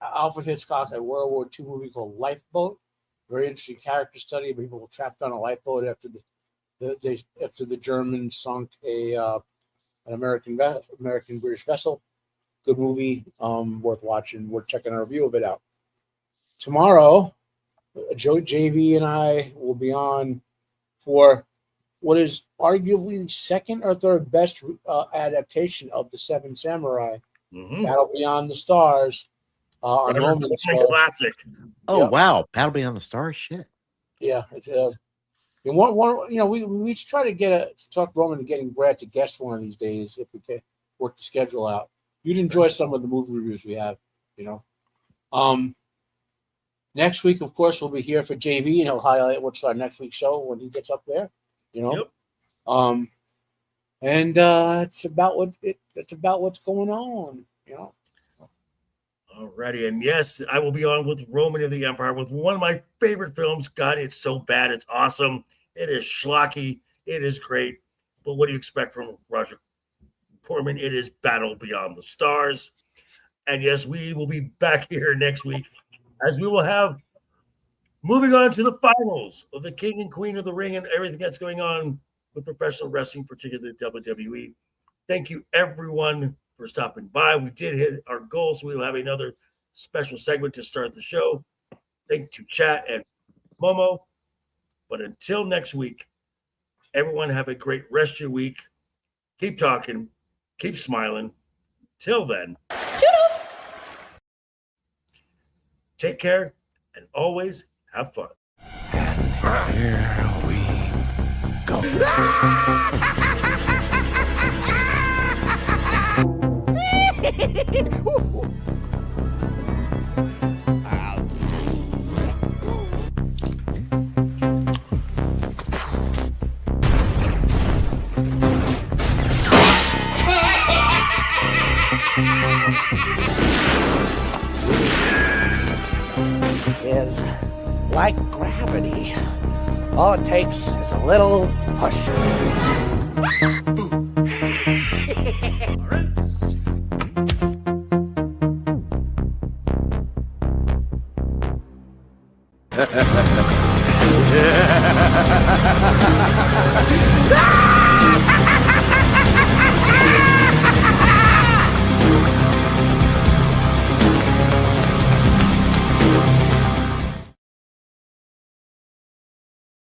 Alfred Hitchcock, a World War II movie called Lifeboat. Very interesting character study of people trapped on a lifeboat after the Germans sunk an American British vessel. Good movie, worth watching. We're checking a review of it out. Tomorrow, JV and I will be on for what is arguably the second or third best adaptation of the Seven Samurai, Battle Beyond the Stars. On Roman classic. Oh, yeah. Wow. Battle Beyond the Stars? Shit. Yeah. It's, we try to talk Roman to getting Brad to guest one of these days if we can work the schedule out. You'd enjoy some of the movie reviews we have, Next week, of course, we'll be here for JV, and he'll highlight what's our next week's show when he gets up there, Yep. And it's about what's going on, Alrighty, and yes, I will be on with Roman of the Empire with one of my favorite films. God, it's so bad, it's awesome. It is schlocky, it is great. But what do you expect from Roger Corman? It is Battle Beyond the Stars. And yes, we will be back here next week as we will have moving on to the finals of the King and Queen of the Ring and everything that's going on with professional wrestling, particularly WWE. Thank you, everyone, for stopping by. We did hit our goal, so we will have another special segment to start the show. Thank you to Chat and Momo. But until next week, everyone have a great rest of your week. Keep talking. Keep smiling. Till then, Toodles! Take care and always Have fun. Here we go. Is like gravity. All it takes is a little push. Ah!